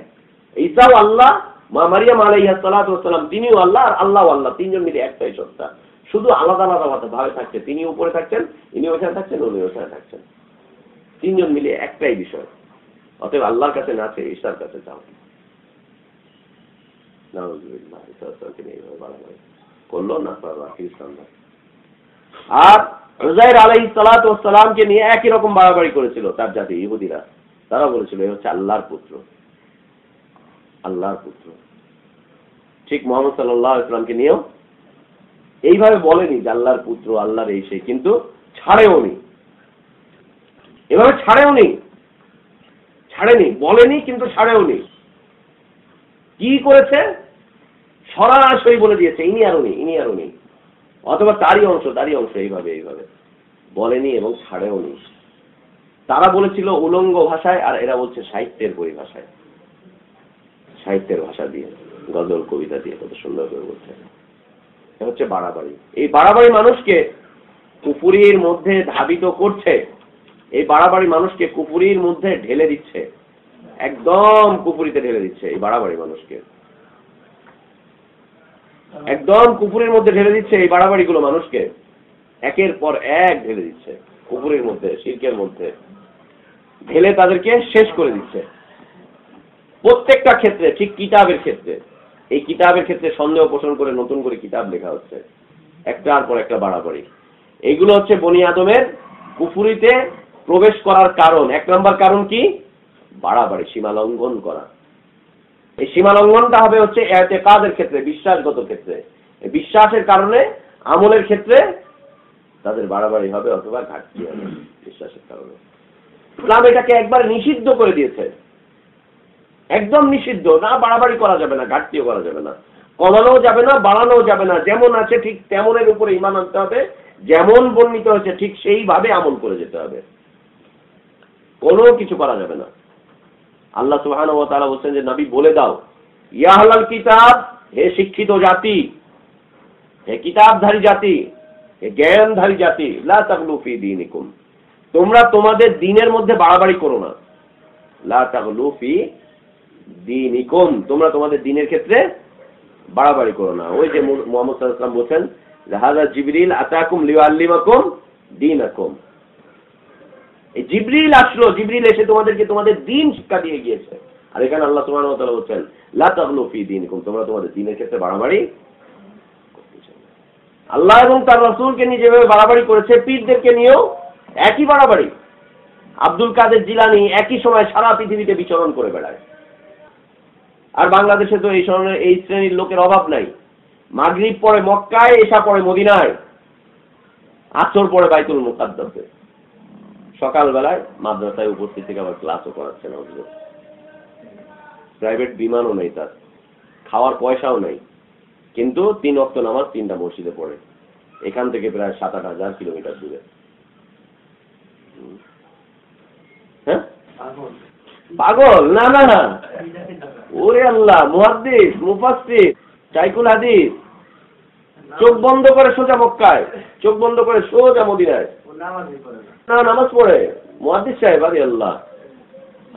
ঈসাও আল্লাহ, মা মারিয়াম আলাইহিস সালাতু ওয়াস সালাম তিনিও আল্লাহ, আর আল্লাহও আল্লাহ, তিনজন মিলে একটাই সত্তা, শুধু আলাদা আলাদা ভাবে থাকছে। তিনি উপরে থাকছেন, ইনি ওখানে থাকছেন, উনি ওখানে থাকছেন, তিনজন মিলে একটাই বিষয়। অতএব আল্লাহর কাছে না চেয়ে ঈসার কাছে যাও। নাউযুবিল্লাহ, ঈসাকে নিয়ে বাড়াবাড়ি করলো না খ্রিস্টানরা। আর উযাইর আলাইহিস সালাতু ওয়াস সালামকে নিয়ে একই রকম বাড়াবাড়ি করেছিল তার জাতি ইহুদিরা। তারা বলেছিল এ হচ্ছে আল্লাহর পুত্র, আল্লাহর পুত্র। ঠিক মুহাম্মদ সাল্লাল্লাহু আলাইহি ওয়াসাল্লামকে নিয়েও এইভাবে বলেনি যে আল্লাহর পুত্র, আল্লাহর এই সেই, কিন্তু ছাড়েও নি, এভাবে ছাড়েও নি, ছাড়েনি, বলেনি কিন্তু ছাড়েও নি। কি করেছে? সরাসরি বলে দিয়েছে ইনি আর উনি, ইনি আর উনি, অথবা তারই অংশ, তারই অংশ, এইভাবে এইভাবে বলেনি এবং ছাড়েও নি। তারা বলেছিল উলঙ্গ ভাষায়, আর এরা বলছে সাহিত্যের পরিভাষায়, সাহিত্যের ভাষা দিয়ে, গজল কবিতা দিয়ে কত সুন্দর করে বলছে। এটা হচ্ছে বাড়াবাড়ি। এই বাড়াবাড়ি মানুষকে কুফরির মধ্যে ধাবিত করছে, এই বাড়াবাড়ি মানুষকে কুফরির মধ্যে ঢেলে দিচ্ছে, একদম কুফরিতে ঢেলে দিচ্ছে। এই বাড়াবাড়ি মানুষকে একদম কুফরির মধ্যে ঢেলে দিচ্ছে। এই বাড়াবাড়িগুলো মানুষকে একের পর এক ঢেলে দিচ্ছে কুফরির মধ্যে, শিরকের মধ্যে ঢেলে তাদেরকে শেষ করে দিচ্ছে। প্রত্যেকটা ক্ষেত্রে, ঠিক কিতাবের ক্ষেত্রে, এই কিতাবের ক্ষেত্রে সন্দেহ পোষণ করে নতুন করে কিতাব লেখা হচ্ছে, একটার পর একটা বাড়াবাড়ি। এইগুলো হচ্ছে বনি আদমের কুফরিতে প্রবেশ করার কারণ। 1 নম্বর কারণ কি? বাড়াবাড়ি, সীমা লঙ্ঘন করা। এই সীমা লঙ্ঘনটা হবে হচ্ছে ইতিকাদের ক্ষেত্রে, বিশ্বাসগত ক্ষেত্রে। এই বিশ্বাসের কারণে, আমলের ক্ষেত্রে তাদের বাড়াবাড়ি হবে অথবা ঘাটতি হবে বিশ্বাসের কারণে। ইসলাম এটাকে একবার নিষিদ্ধ করে দিয়েছে, একদম নিষিদ্ধ। না বাড়াবাড়ি করা যাবে না, ঘাটতিও করা যাবে না, কমানোও যাবে না, বাড়ানোও যাবে না। যেমন আছে ঠিক তেমনের উপরে ঈমান আনতে হবে, যেমন বর্ণিত হয়েছে ঠিক সেইভাবে আমল করে যেতে হবে, কোনো কিছু করা যাবে না। আল্লাহ সুবহানাহু ওয়া তাআলা বলেন যে নবী বলে দাও, ইয়া আহলাল কিতাব, হে শিক্ষিত জাতি, হে কিতাবধারী জাতি, হে জ্ঞানধারী জাতি, লা তাগলু ফি দীনিকুম, তোমরা তোমাদের দ্বীনের মধ্যে বাড়াবাড়ি করো না। লা তাগলু ফি দীনিকুম, তোমরা তোমাদের দ্বীনের ক্ষেত্রে বাড়াবাড়ি করো না। ওই যে মুহাম্মদ সাল্লাল্লাহু আলাইহি ওয়াসাল্লাম বলেন যে হাযা জিবরিল আতাকুম লিউআল্লিমাকুম দীনাকুম, এই জিবরিল আসলো, জিবরিল এসে তোমাদেরকে তোমাদের দ্বীন শিক্ষা দিয়ে গিয়েছে। আর এখানে আল্লাহ সুবহানাহু ওয়া তাআলা বলেন লা তাগলু ফি দীনিকুম, তোমরা তোমাদের দ্বীনের ক্ষেত্রে বাড়াবাড়ি করতে চাও। আল্লাহ এবং তার রাসূলকে নিয়ে যেভাবে বাড়াবাড়ি করেছে, পীরদেরকে নিয়েও একই বাড়াবাড়ি। আব্দুল কাদের জিলানী একই সময় সারা পৃথিবীতে বিচরণ করে বেড়ায়। আর বাংলাদেশে তো এই শ্রেণীর লোকের অভাব নাই। মাগরিব পড়ে মক্কায়, এশা পড়ে মদিনায়। আসর পরে বাইতুল মুকাদ্দাসে, সকালবেলায় মাদ্রাসায় উপস্থিত থেকে আবার ক্লাসও করাচ্ছে না। প্রাইভেট বিমানও নেই তার, খাওয়ার পয়সাও নেই, কিন্তু 3 ওয়াক্ত নামাজ 3টা মসজিদে পড়ে, এখান থেকে প্রায় 7-8 হাজার কিলোমিটার দূরে। হ্যাঁ পাগল না, না না, ওরে আল্লাহ, মুহাদ্দিস, মুফাসসির, শাইখুল হাদিস, চোখ বন্ধ করে সোজা মক্কায়, চোখ বন্ধ করে সোজা মদিনায়, না নামাজ পড়ে মুহাদ্দিস সাহেব আল্লাহ।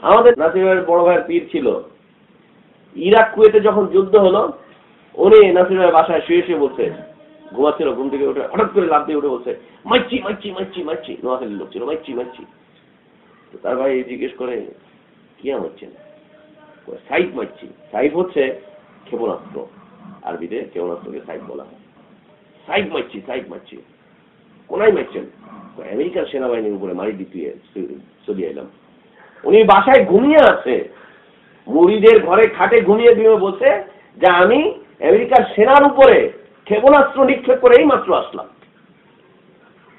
আমাদের নাসিরের বড় ভাইয়ের পীর ছিল, ইরাক কুয়েতে যখন যুদ্ধ হলো, উনি নাসিরের বাসায় শুয়ে শুয়ে বলছে, ঘুমাচ্ছিল, ঘুম থেকে উঠে হঠাৎ করে লাফ দিয়ে উঠে বলছে, মাইচি মাইচি মাইচি মাইচি, নোয়াখালীর লোক ছিল, মাইচি মাইচি। তার ভাই জিজ্ঞেস করে, কি হচ্ছেন? সাইফ মারছি। সাইফ হচ্ছে ক্ষেপণাস্ত্র, আরবিতে ক্ষেপণাস্ত্রকে সাইফ বলা হয়। সাইফ মারছি, সাইফ মারছি, কোনায় মারছেন? আমেরিকার সেনাবাহিনীর উপরে মারি দিয়ে চলে এলাম। উনি বাসায় ঘুমিয়ে আছে, মুরিদের ঘরে খাটে ঘুমিয়ে দিয়ে বলছে যে আমি আমেরিকার সেনার উপরে ক্ষেপণাস্ত্র নিক্ষেপ করে এই মাত্র আসলাম।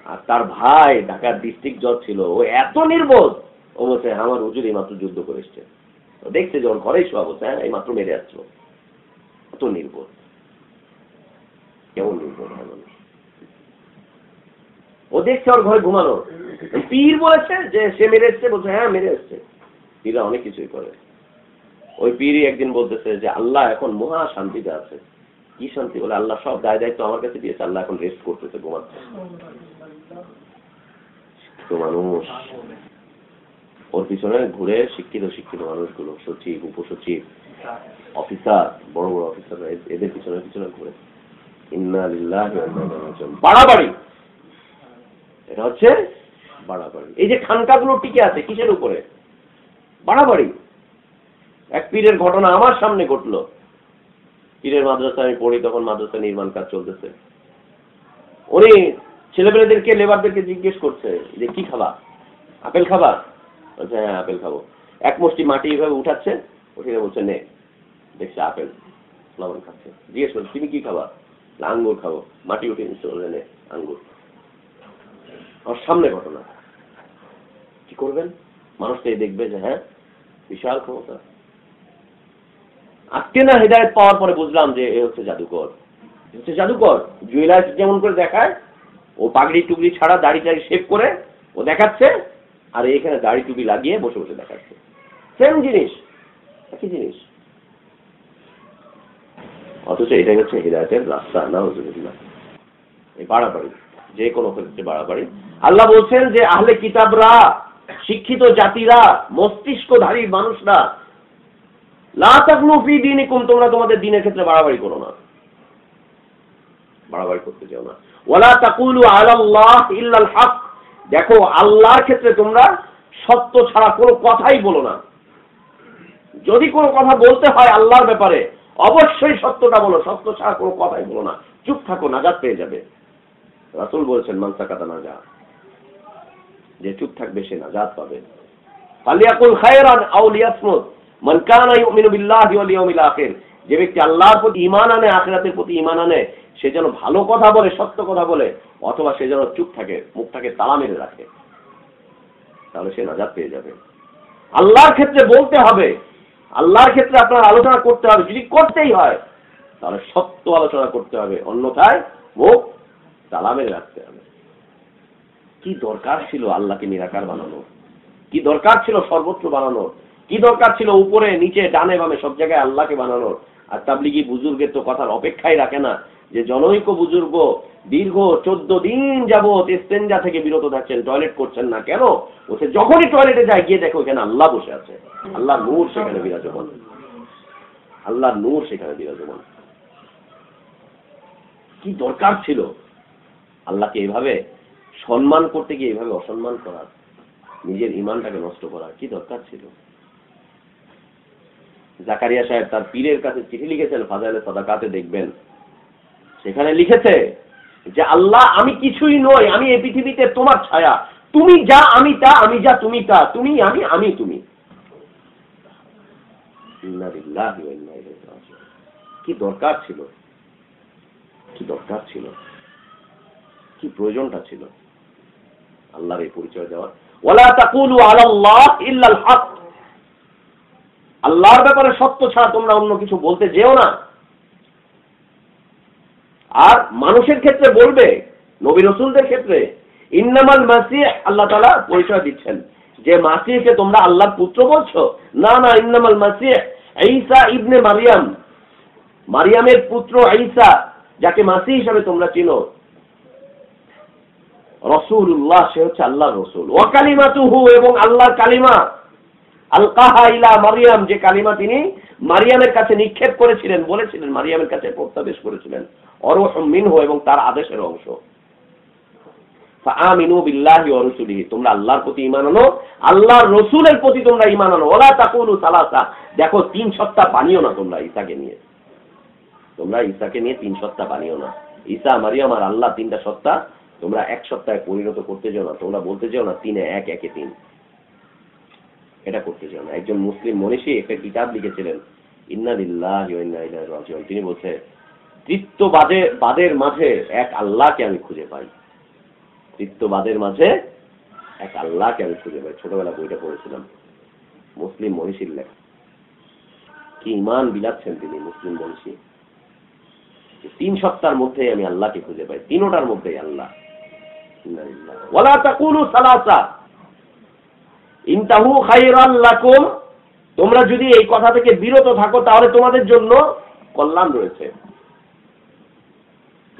আর তার ভাই ঢাকার ডিস্ট্রিক্ট জজ ছিল, ও এত নির্বোধ, ও বলছে আমার হুজুর এই মাত্র যুদ্ধ করে এসছে, দেখছে যে ওর ঘরেই শোয়া, বলছে হ্যাঁ এই মাত্র মেরে আসলো। এত নির্বোধ, কেমন নির্বোধ হয় মানুষ। ও দেখছে ওর ঘরে ঘুমানো, পীর বলেছে যে সে মেরে এসছে, বলছে হ্যাঁ মেরে এসছে। পীররা অনেক কিছুই করে। ওই পীরই একদিন বলতেছে যে আল্লাহ এখন মহা শান্তিতে আছে। কি শান্তি? বলে আল্লাহ সব দায় দায়িত্ব আমার কাছে দিয়েছে, আল্লাহ এখন রেস্ট করতেছে, ঘুমাচ্ছে। তো মানুষ ওর পিছনে ঘুরে শিক্ষিত শিক্ষিত মানুষগুলো, সচিব, উপসচিব, অফিসার, বড় বড় অফিসাররা এদের পিছনে পিছনে ঘুরে। ইন্না লিল্লাহি ওয়া ইন্না ইলাইহি রাজিউন। বাড়াবাড়ি, এটা হচ্ছে বাড়াবাড়ি। এই যে খানকাগুলো টিকে আছে কিসের উপরে? বাড়াবাড়ি। এক পীরের ঘটনা আমার সামনে ঘটলো। পীরের মাদ্রাসা আমি পড়ি, তখন মাদ্রাসা নির্মাণ কাজ চলতেছে। উনি ছেলেমেয়েদেরকে, লেবারদেরকে জিজ্ঞেস করছে যে কি খাবা, আপেল খাবা? বলছে হ্যাঁ আপেল খাবো। এক মুষ্টি মাটি এইভাবে উঠাচ্ছে, উঠে বলছে নে, দেখছে আপেল লবণ খাচ্ছে। জিজ্ঞেস করছে তুমি কি খাবা? আঙ্গুর খাবো। মাটি উঠে নিচ্ছে, বলে নে আঙ্গুর। আমার সামনে ঘটনা। কি করবেন? মানুষটাই দেখবে যে হ্যাঁ বিশাল ক্ষমতা। আজকে না হেদায়েত পাওয়ার পরে বুঝলাম যে এ হচ্ছে জাদুকর। হচ্ছে জাদুকর। জুয়েলার্স যেমন করে দেখায়, ও পাগড়ি টুগড়ি ছাড়া দাড়ি টাড়ি শেভ করে ও দেখাচ্ছে, আর এখানে দাড়ি টুপি লাগিয়ে বসে বসে দেখাচ্ছে। সেম জিনিস, একই জিনিস। অথচ এটাই হচ্ছে হিদায়াতের রাস্তা। নাউযুবিল্লাহ। এই বাড়াবাড়ি, যে কোনো ক্ষেত্রে বাড়াবাড়ি। আল্লাহ বলছেন যে আহলে কিতাবরা, শিক্ষিত জাতিরা, মস্তিষ্কধারী মানুষরা, লা তাগলু ফি দীনিকুম, তোমরা তোমাদের দ্বীনের ক্ষেত্রে বাড়াবাড়ি করো না, বাড়াবাড়ি করতে যাও না। ওয়ালা তাকুলু আলাল্লাহ ইল্লাল হক, দেখো আল্লাহর ক্ষেত্রে তোমরা সত্য ছাড়া কোনো কথাই বলো না। যদি কোনো কথা বলতে হয় আল্লাহর ব্যাপারে, অবশ্যই সত্যটা বলো, সত্য ছাড়া কোনো কথাই বলো না। চুপ থাকো, নাজাত পেয়ে যাবে। রাসূল বলেছেন মান সাকাতা নাজাত, যে চুপ থাকবে সে নাজাত পাবে। ফালিয়াকুল খায়রান আও লিয়াসমুত মান কানা ইউমিনু বিল্লাহি ওয়াল ইয়াউমিল আখির, যে ব্যক্তি আল্লাহর প্রতি ঈমান আনে, আখিরাতের প্রতি ঈমান আনে, সে যেন ভালো কথা বলে, সত্য কথা বলে, অথবা সে যেন চুপ থাকে, মুখটাকে তালা মেরে রাখে, তাহলে সে নাজাত পেয়ে যাবে। আল্লাহর ক্ষেত্রে বলতে হবে, আল্লাহর ক্ষেত্রে আপনার আলোচনা করতে হবে, যদি করতেই হয় তাহলে সত্য আলোচনা করতে হবে, অন্যথায় মুখ তালা মেরে রাখতে হবে। কি দরকার ছিল আল্লাহকে নিরাকার বানানোর? কি দরকার ছিল সর্বত্র বানানোর? কি দরকার ছিল উপরে নিচে ডানে বামে সব জায়গায় আল্লাহকে বানানোর? আর তাবলিগি বুজুর্গের তো কথার অপেক্ষাই রাখে না যে জনৈক বুজুর্গ দীর্ঘ 14 দিন যাবত ইস্তেঞ্জা থেকে বিরত থাকছেন, টয়লেট করছেন না। কেন? বলছে যখনই টয়লেটে যায় গিয়ে দেখো এখানে আল্লাহ বসে আছে, আল্লাহর নূর সেখানে বিরাজমান, আল্লাহর নূর সেখানে বিরাজমান। কি দরকার ছিল আল্লাহকে এইভাবে সম্মান করতে গিয়ে এইভাবে অসম্মান করার, নিজের ঈমানটাকে নষ্ট করার? কি দরকার ছিল? জাকারিয়া সাহেব তার পীরের কাছে চিঠি লিখেছেন, ফাজাইলে সাদাকাতে দেখবেন সেখানে লিখেছে যে আল্লাহ আমি কিছুই নই, আমি এই পৃথিবীতে তোমার ছায়া, তুমি যা আমি তা, আমি যা তুমি তা, তুমি আমি, আমি তুমি। ইন্না লিল্লাহি ওয়া ইন্না ইলাইহি রাজিউন। কি দরকার ছিল, কি দরকার ছিল? কি প্রয়োজনটা ছিল আল্লাহর এই পরিচয় দেওয়ার? ওয়ালা তাকুলু আলাল্লাহ ইল্লাল হক, আল্লাহর ব্যাপারে সত্য ছাড়া তোমরা অন্য কিছু বলতে যেও না। আর মানুষের ক্ষেত্রে বলবে, নবী রাসূলদের ক্ষেত্রে ইন্নামাল মাসিহ, আল্লাহ তাআলা পরিচয় দিচ্ছেন যে মাসিহকে তোমরা আল্লাহর পুত্র বলছো, না না, ইন্নামাল মাসিহ ঈসা ইবনে মারইয়াম, মারইয়ামের পুত্র ঈসা, যাকে মাসিহ হিসেবে তোমরা চিনো, রাসূলুল্লাহ, সে হচ্ছে আল্লাহর রাসূল। ওয়া কালিমাতুহু, এবং আল্লাহর কালিমা, আলকাহা ইলা মারইয়াম, যে কালিমা তিনি মারইয়ামের কাছে নিক্ষেপ করেছিলেন, বলেছিলেন, মারইয়ামের কাছে প্রত্যাদেশ করেছিলেন, অরুহুম মিনহু, এবং তার আদেশের অংশ। ফাআমিনু বিল্লাহি ওয়া রাসূলিহি, তোমরা আল্লাহর প্রতি ঈমান আনো, আল্লাহর রাসূলের প্রতি তোমরা ঈমান আনো। ওয়ালা তাকুলু সালাসা, দেখো 3 সত্তা বানিও না তোমরা ঈসাকে নিয়ে, তোমরা ঈসাকে নিয়ে 3 সত্তা বানিও না। ঈসা, মারইয়াম আর আল্লাহ 3টা সত্তা তোমরা এক সত্তায় পরিণত করতে যাও না, তোমরা বলতে যাও না 3 এ 1, 1 এ 3, এটা করতে চাও না। একজন মুসলিম মনীষী একটা কিতাব লিখেছিলেন, ইন্না লিল্লাহি ওয়া ইন্না ইলাইহি রাজিউন। তিনি বলছেন, তৃতীয়বাদের মাঝে এক আল্লাহকে আমি খুঁজে পাই, তৃতীয়বাদের মাঝে এক আল্লাহকে আমি খুঁজে পাই। ছোটবেলা বইটা পড়েছিলাম, মুসলিম মনীষীর লেখা। কি ঈমান বিলাচ্ছেন তিনি মুসলিম মনীষী, 3 সত্তার মধ্যে আমি আল্লাহকে খুঁজে পাই, 3টার মধ্যেই আল্লাহ। ইন্না লিল্লাহি ওয়ালা তাকুলু সালাসা ইনতাহু খায়রাল লাকুম, তোমরা যদি এই কথা থেকে বিরত থাকো তাহলে তোমাদের জন্য কল্যাণ রয়েছে।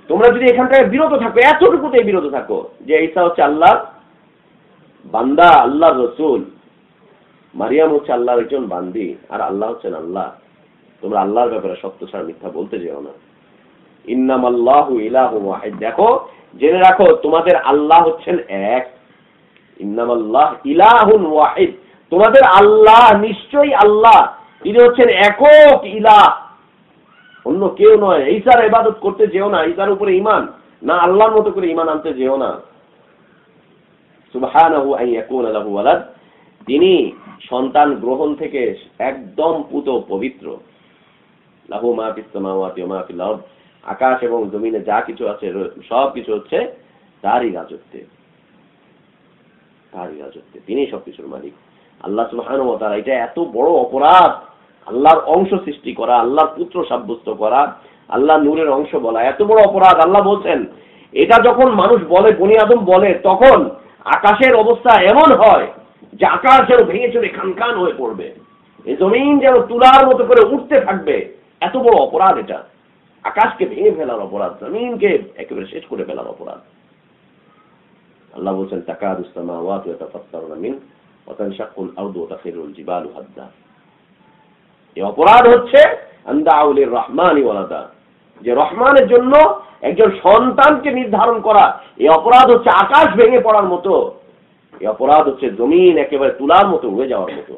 তোমরা যদি এখান থেকে বিরত থাকো, এতটুকুতেই বিরত থাকো যে ঈসা হচ্ছে আল্লাহর বান্দা, আল্লাহর রাসূল, মারইয়াম হচ্ছে আল্লাহর একজন বান্দি, আর আল্লাহ হচ্ছেন আল্লাহ, তোমরা আল্লাহর ব্যাপারে সত্য ছাড়া মিথ্যা বলতে যেও না। ইন্নামাল্লাহু ইলাহুন ওয়াহিদ, দেখো জেনে রাখো তোমাদের আল্লাহ হচ্ছেন এক। ইন্নামাল্লাহ ইলাহুন ওয়াহিদ, তোমাদের আল্লাহ নিশ্চয়ই আল্লাহ, তিনি হচ্ছেন একক ইলাহ, অন্য কেউ নয়। ঈসার ইবাদত করতে যেও না, ঈসার উপরে ঈমান না, আল্লাহর মতো করে ঈমান আনতে যেও না। সুবহানাহু আন ইয়াকুনা লাহু ওয়ালাদ, তিনি সন্তান গ্রহণ থেকে একদম পুত পবিত্র। লাহু মা ফিস সামাওয়াতি ওয়া মা ফিল আরদ, আকাশ এবং জমিনে যা কিছু আছে সব কিছু হচ্ছে তারই রাজত্বে, তারই রাজত্বে, তিনি সবকিছুর মালিক। আল্লাহ সুবহানাহু ওয়া তাআলা, এটা এত বড় অপরাধ, আল্লাহর অংশ সৃষ্টি করা, আল্লাহর পুত্র সাব্যস্ত করা, আল্লাহর নূরের অংশ বলা, এত বড় অপরাধ। আল্লাহ বলছেন এটা যখন মানুষ বলে, বনি আদম বলে, তখন আকাশের অবস্থা এমন হয় যে আকাশ যেন ভেঙে চলে খানখান হয়ে পড়বে, এই জমিন যেন তুলার মতো করে উঠতে থাকবে। এত বড় অপরাধ এটা, আকাশকে ভেঙে ফেলার অপরাধ, জমিনকে একেবারে শেষ করে ফেলার অপরাধ। আল্লাহ বলছেন তাকাদুস সামাওয়াতু ইয়াতাফাত্তারুনা মিন ওয়া তানশাক্কুল আরদু ওয়া তাখিরুল জিবালু হাদ্দা। এই অপরাধ হচ্ছে আনদাউলির রহমানি ওয়ালাদা, যে রহমানের জন্য একজন সন্তানকে নির্ধারণ করা, এই অপরাধ হচ্ছে আকাশ ভেঙে পড়ার মতো, এই অপরাধ হচ্ছে জমিন একেবারে তুলার মতো উড়ে যাওয়ার মতো।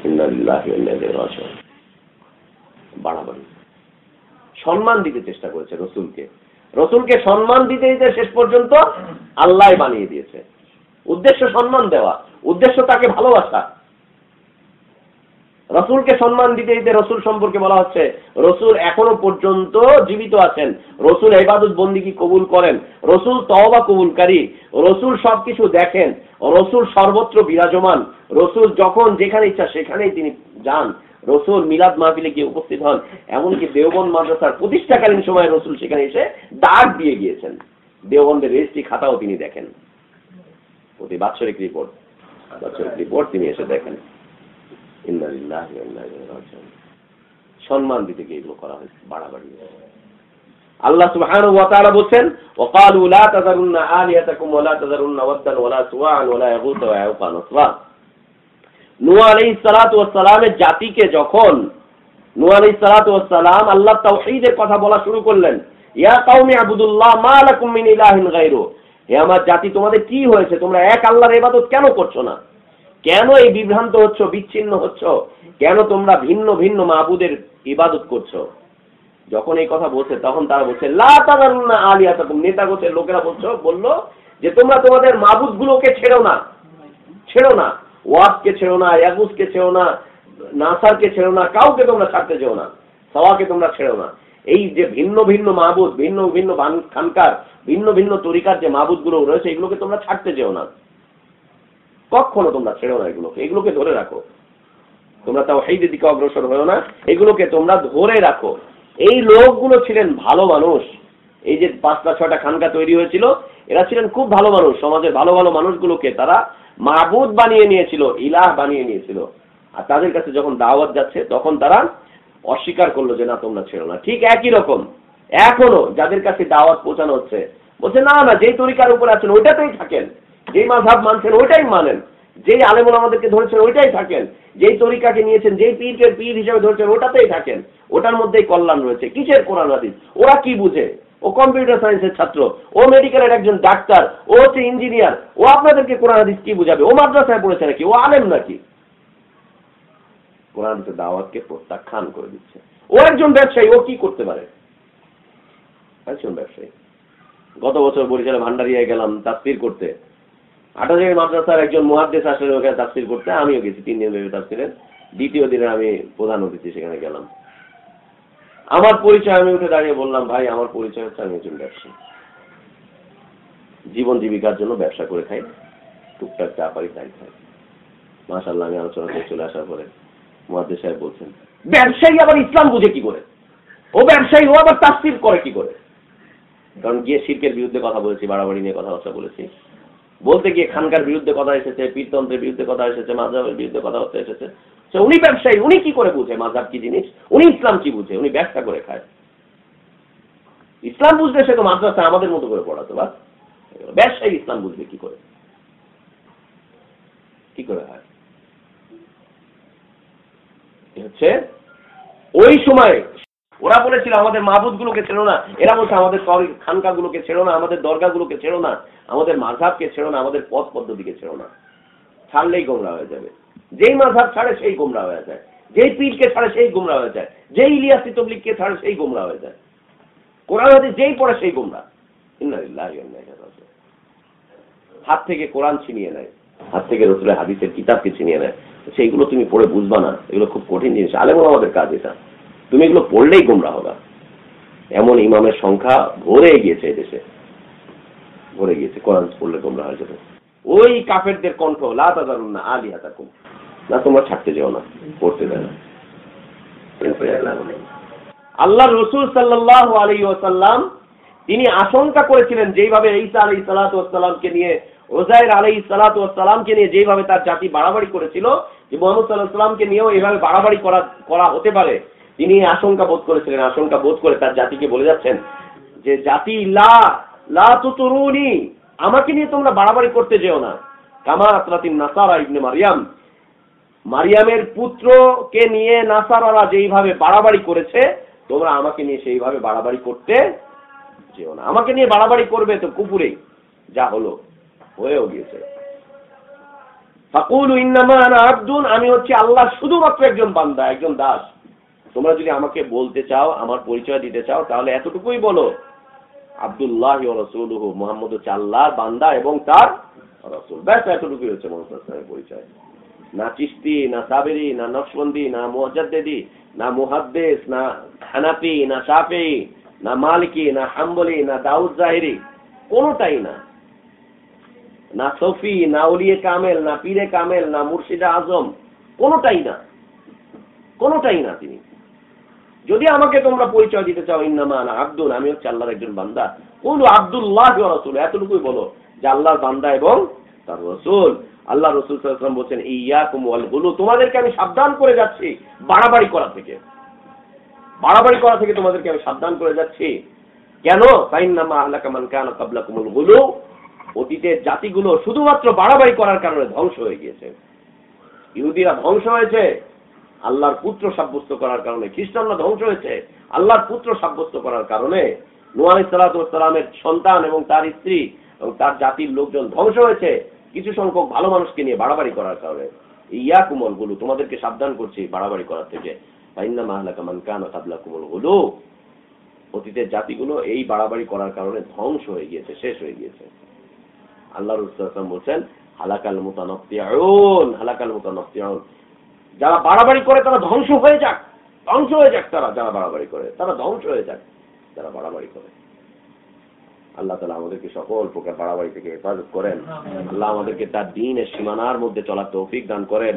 ইন্না লিল্লাহি ওয়া ইন্না ইলাইহি রাজিউন। বাড়াবাড়ি সম্মান দিতে চেষ্টা করেছে রসুলকে, রসুলকে সম্মান দিতে দিতে শেষ পর্যন্ত আল্লাহ বানিয়ে দিয়েছে। উদ্দেশ্য সম্মান দেওয়া, উদ্দেশ্য তাকে ভালোবাসা। রসুলকে সম্মান দিতে দিতে রসুল সম্পর্কে বলা হচ্ছে রসুল এখনো পর্যন্ত জীবিত আছেন, রসুল ইবাদত বন্দেগী কবুল করেন, রসুল তওবা কবুলকারী, রসুল সবকিছু দেখেন, রসুল সর্বত্র বিরাজমান, রসুল যখন যেখানে ইচ্ছা সেখানেই তিনি যান, রসুল মিলাদ মাহফিলে গিয়ে উপস্থিত হন, এমনকি দেওবন্দ মাদ্রাসার প্রতিষ্ঠাকালীন সময় রসুল সেখানে এসে ডাক দিয়ে গিয়েছেন, দেওবন্দের রেজিস্ট্রি খাতাও তিনি দেখেন, প্রতি বাৎসরিক রিপোর্ট তিনি এসে দেখেন। ইন্না লিল্লাহি ওয়া ইন্না ইলাইহি রাজিউন। সম্মান দিতে গিয়ে এগুলো করা হয়েছে, বাড়াবাড়ি। আল্লাহ সুবহানাহু ওয়া তাআলা বলেন ওয়া ক্বালু লা তাযারুন্না আলিহাতাকুম ওয়া লা তাযারুন্না ওয়াদ্দান ওয়া লা সুওয়াআন ওয়া লা ইয়াগুস ওয়া ইয়াউক ওয়া নাসরা। নূহ আলাইহিস সালাতু ওয়াস সালামের জাতিকে যখন নূহ আলাইহিস সালাতু ওয়াস সালাম আল্লাহ তাওহীদের কথা বলা শুরু করলেন, ইয়া কওমি আবুদুল্লাহ মা লাকুম মিন ইলাহিন গায়রু, হে আমার জাতি তোমাদের কি হয়েছে, তোমরা এক আল্লাহর ইবাদত কেন করছো না, কেন এই বিভ্রান্ত হচ্ছ, বিচ্ছিন্ন হচ্ছ, কেন তোমরা ভিন্ন ভিন্ন মাবুদের ইবাদত করছো। যখন এই কথা বলছে তখন তারা বলছে লা তাযারুন্না আলিহাতাকুম, নেতা গোছের লোকেরা বললো যে তোমরা তোমাদের মাবুদগুলোকে ছেড়ো না, ছেড়ো না, ওয়াদকে ছেড়ো না, ইয়াগুসকে ছেড়ো না, নাসারকে ছেড়ো না, কাউকে তোমরা ছাড়তে যেও না, সাওয়াকে তোমরা ছেড়ো না। এই যে ভিন্ন ভিন্ন মাহবুদ, ভিন্ন ভিন্ন খানকার, ভিন্ন ভিন্ন তরিকার যে মাহবুদগুলো রয়েছে এগুলোকে তোমরা ছাড়তে যেও না, কখনো তোমরা ছেড়ো না, এগুলোকে ধরে রাখো। তোমরা তাওহীদের দিকে অগ্রসর হও না, এগুলোকে তোমরা ধরে রাখো। এই লোকগুলো ছিলেন ভালো মানুষ। এই যে 5টা 6টা খানকা তৈরি হয়েছিল, এরা ছিলেন খুব ভালো মানুষ। সমাজের ভালো ভালো মানুষগুলোকে তারা মাবুদ বানিয়ে নিয়েছিল, ইলাহ বানিয়ে নিয়েছিল। আর তাদের কাছে যখন দাওয়াত যাচ্ছে তখন তারা অস্বীকার করলো যে না তোমরা ছেড়ো না। ঠিক একই রকম এখনো যাদের কাছে দাওয়াত পৌঁছানো হচ্ছে, বলছে না না, যেই তরিকার উপর আছেন ওইটাতেই থাকেন, যেই মাযহাব মানছেন ওইটাই মানেন, যেই আলেম ওলামাদেরকে ধরেছেন ওইটাই থাকেন, যেই তরিকাকে নিয়েছেন, যেই পীরকে পীর হিসেবে ধরেছেন ওটাতেই থাকেন, ওটার মধ্যেই কল্যাণ রয়েছে। কিসের কোরআন হাদিস? ওরা কি বুঝে? ও কম্পিউটার সায়েন্সের ছাত্র, ও মেডিকেলের একজন ডাক্তার, ও হচ্ছে ইঞ্জিনিয়ার, ও আপনাদেরকে কোরআন হাদিস কি বুঝাবে? ও মাদ্রাসায় পড়েছে নাকি? ও আলেম নাকি? কোরআন হাদিসের দাওয়াতকে প্রত্যাখ্যান করে দিচ্ছে। ও একজন ব্যবসায়ী, ও কি করতে পারে? একজন ব্যবসায়ী। গত বছর বরিশালে ভান্ডারিয়ায় গেলাম তাফসীর করতে। 28 মাদ্রাসার একজন মুহাদ্দিস আসলে ওখানে তাফসীর করতে, আমিও গেছি 3 দিন ধরে তাফসীরের। দ্বিতীয় দিনে আমি প্রধান অতিথি সেখানে গেলাম। আমার পরিচয় আমি উঠে দাঁড়িয়ে বললাম, ভাই আমার পরিচয় হচ্ছে আমি একজন ব্যবসায়ী, জীবন জীবিকার জন্য ব্যবসা করে খাই, টুকটাক চা পারি তাই খাই। মাশাআল্লাহ, আমি আলোচনা করে চলে আসার পরে মুহাদ্দিস সাহেব বলছেন, ব্যবসায়ী আবার ইসলাম বুঝে কি করে? ও ব্যবসায়ী, ও আবার তাফসীর করে কি করে? কারণ গিয়ে শিরকের বিরুদ্ধে কথা বলেছি, বাড়াবাড়ি নিয়ে কথাবার্তা বলেছি। বলতে গিয়ে খানকার বিরুদ্ধে কথা এসেছে, পীরতন্ত্রের বিরুদ্ধে কথা এসেছে, মাযহাবের বিরুদ্ধে কথাবার্তা এসেছে। উনি ব্যবসায়ী, উনি কি করে বুঝে মাযহাব কি জিনিস? উনি ইসলাম কি বুঝে? উনি ব্যবসা করে খায়। ইসলাম বুঝলে সে তো মাদ্রাসা আমাদের মতো করে পড়াতো। বা ব্যবসায়ী ইসলাম বুঝবে কি করে? কি করে হয়? হচ্ছে ওই সময় ওরা বলেছিল আমাদের মাহবুদগুলোকে ছেড়ো না, এরা বলছে আমাদের খানকাগুলোকে ছেড়ো না, আমাদের দরগাগুলোকে ছেড়ো না, আমাদের মাযহাবকে ছেড়ো না, আমাদের পথ পদ্ধতিকে ছেড়ো না। ছাড়লেই গোমরাহ হয়ে যাবে। যেই মাযহাব ছাড়ে সেই গোমরাহ হয়ে যায়, যেই পীরকে ছাড়ে সেই গোমরাহ হয়ে যায়, যেই ইলিয়াসী তবলিগকে ছাড়ে সেই গোমরাহ হয়ে যায়, কোরআন হাদিস যেই পড়ে সেই গোমরাহ। ইন্না লিল্লাহি ওয়া ইন্না ইলাইহি রাজিউন। হাত থেকে কোরআন ছিনিয়ে নেয়, হাত থেকে রাসূলের হাদিসের কিতাবকে ছিনিয়ে নেয়। সেইগুলো তুমি পড়ে বুঝবা না, এগুলো খুব কঠিন জিনিস। আলেম ওলামাদের কাজ এটা, তুমি এগুলো পড়লেই গোমরাহ হবা। এমন ইমামের সংখ্যা ভরে গিয়েছে এদেশে, ভরে গিয়েছে। কোরআন পড়লে গোমরাহ হয়ে যাবে। ওই কাফেরদের কণ্ঠ, লা তাযারুন্না আলিহাতাকুম, না তোমরা ছাড়তে যেও না, পড়তে দেয় না। আল্লাহ রাসূল সাল্লাল্লাহু আলাইহি ওয়াসাল্লাম তিনি আশঙ্কা করেছিলেন যেইভাবে ঈসা আলাইহিস সালাতু ওয়াস সালামকে নিয়ে, উযাইর আলাইহিস সালাতু ওয়াস সালামকে নিয়ে যেইভাবে তার জাতি বাড়াবাড়ি করেছিল, যে মুহাম্মদ সাল্লাল্লাহু আলাইহি ওয়াসাল্লামকে নিয়েও এইভাবে বাড়াবাড়ি করা হতে পারে, তিনি আশঙ্কা বোধ করেছিলেন। আশঙ্কা বোধ করে তার জাতিকে বলে যাচ্ছেন যে জাতি লা তুতুরুনি, আমাকে নিয়ে তোমরা বাড়াবাড়ি করতে যেও না। কামা আতরাতিন নাসারা ইবনে মারইয়াম, মারিয়ামের পুত্রকে নিয়ে নাসারারা যেইভাবে বাড়াবাড়ি করেছে, তোমরা আমাকে নিয়ে সেইভাবে বাড়াবাড়ি করতে যেও না। আমাকে নিয়ে বাড়াবাড়ি করবে তো কুফুরে যা হলো, হয়েও গিয়েছে। ফাকুলু ইন্নামা আনা আবদুন, আমি হচ্ছে আল্লাহর শুধুমাত্র একজন বান্দা, একজন দাস। তোমরা যদি আমাকে বলতে চাও, আমার পরিচয় দিতে চাও, তাহলে এতটুকুই বলো, আব্দুল্লাহ ওয়া রাসূলুহু, মুহাম্মদ হচ্ছে আল্লাহর বান্দা এবং তার রাসূল। ব্যাস এতটুকুই হচ্ছে মুহাম্মদ সাল্লাল্লাহু আলাইহি ওয়াসাল্লামের পরিচয়। না চিশতি, না সাবেরি, না নকশবন্দি, না মুজাদ্দিদি, না মুহাদ্দিস, না হানাফি, না শাফিঈ, না মালিকি, না হাম্বলি, না দাউদ জাহিরি, কোনটাই না। না সফি, না ওলিয়ে কামেল, না পীরে কামেল, না মুর্শিদে আজম, কোনটাই না, কোনটাই না তিনি। যদি আমাকে তোমরা পরিচয় দিতে চাও, ইন্নামা আনা আবদুন, আমি হচ্ছে আল্লাহর একজন বান্দা, কুলু আব্দুল্লাহ ওয়া রাসূল, এতটুকুই বলো যে আল্লাহর বান্দা এবং তার রাসূল। আল্লাহ রাসূল সাল্লাল্লাহু আলাইহি ওয়াসাল্লাম বলেন, ইয়াকুম ওয়াল গুলু, তোমাদেরকে আমি সাবধান করে যাচ্ছি বাড়াবাড়ি করা থেকে। বাড়াবাড়ি করা থেকে তোমাদেরকে আমি সাবধান করে যাচ্ছি। কেন? ফাইন্নামা আহলাকা মান কানা ক্বাবলাকুমুল গুলু, অতীতের জাতিগুলো শুধুমাত্র বাড়াবাড়ি করার কারণে ধ্বংস হয়ে গিয়েছে। ইহুদিরা ধ্বংস হয়েছে আল্লাহর পুত্র সাব্যস্ত করার কারণে, খ্রিস্টানরা ধ্বংস হয়েছে আল্লাহর পুত্র সাব্যস্ত করার কারণে, নূহ আলাইহিস সালাতু ওয়াস সালামের সন্তান এবং তার স্ত্রী এবং তার জাতির লোকজন ধ্বংস হয়েছে কিছু সংখ্যক ভালো মানুষকে নিয়ে বাড়াবাড়ি করার কারণে। ইয়াকুমুল গুলু, তোমাদেরকে সাবধান করছি বাড়াবাড়ি করার থেকে। ফাইন্নামা আহলাকা মান কানা ক্বাবলাকুমুল গুলু, অতীতের জাতিগুলো এই বাড়াবাড়ি করার কারণে ধ্বংস হয়ে গিয়েছে, শেষ হয়ে গিয়েছে। আল্লাহ রাসূল সাল্লাল্লাহু আলাইহি ওয়াসাল্লাম বলেন, হালাকাল মুতানাত্তিউন, হালাকাল মুতানাত্তিউন, যারা বাড়াবাড়ি করে তারা ধ্বংস হয়ে যাক, ধ্বংস হয়ে যাক তারা যারা বাড়াবাড়ি করে, তারা ধ্বংস হয়ে যাক যারা বাড়াবাড়ি করে। আল্লাহ তাআলা আমাদেরকে সকল প্রকার বাড়াবাড়ি থেকে হেফাজত করেন। আল্লাহ আমাদেরকে তার দ্বীনের সীমানার মধ্যে চলার তৌফিক দান করেন।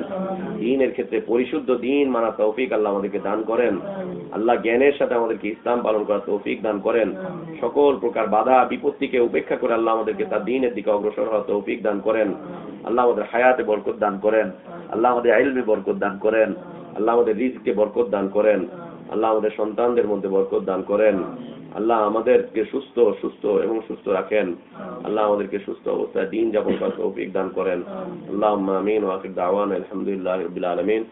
দ্বীনের ক্ষেত্রে পরিশুদ্ধ দ্বীন মানার তৌফিক আল্লাহ আমাদেরকে দান করেন। আল্লাহ জ্ঞানের সাথে আমাদেরকে ইসলাম পালন করার তৌফিক দান করেন। সকল প্রকার বাধা বিপত্তিকে উপেক্ষা করে আল্লাহ আমাদেরকে তার দ্বীনের দিকে অগ্রসর হওয়ার তৌফিক দান করেন। আল্লাহ আমাদের হায়াতে বরকত দান করেন। আল্লাহ আমাদের ইলমে বরকত দান করেন। আল্লাহ আমাদের রিজকে বরকত দান করেন। আল্লাহ আমাদের সন্তানদের মধ্যে বরকত দান করেন। আল্লাহ আমাদেরকে সুস্থ এবং সুস্থ রাখেন। আল্লাহ আমাদেরকে সুস্থ অবস্থায় দিন যাপন করার তৌফিক দান করেন। আল্লাহুম্মা আমিন ওয়া আখির দাওয়ানা আলহামদুলিল্লাহি রাব্বিল আলামিন।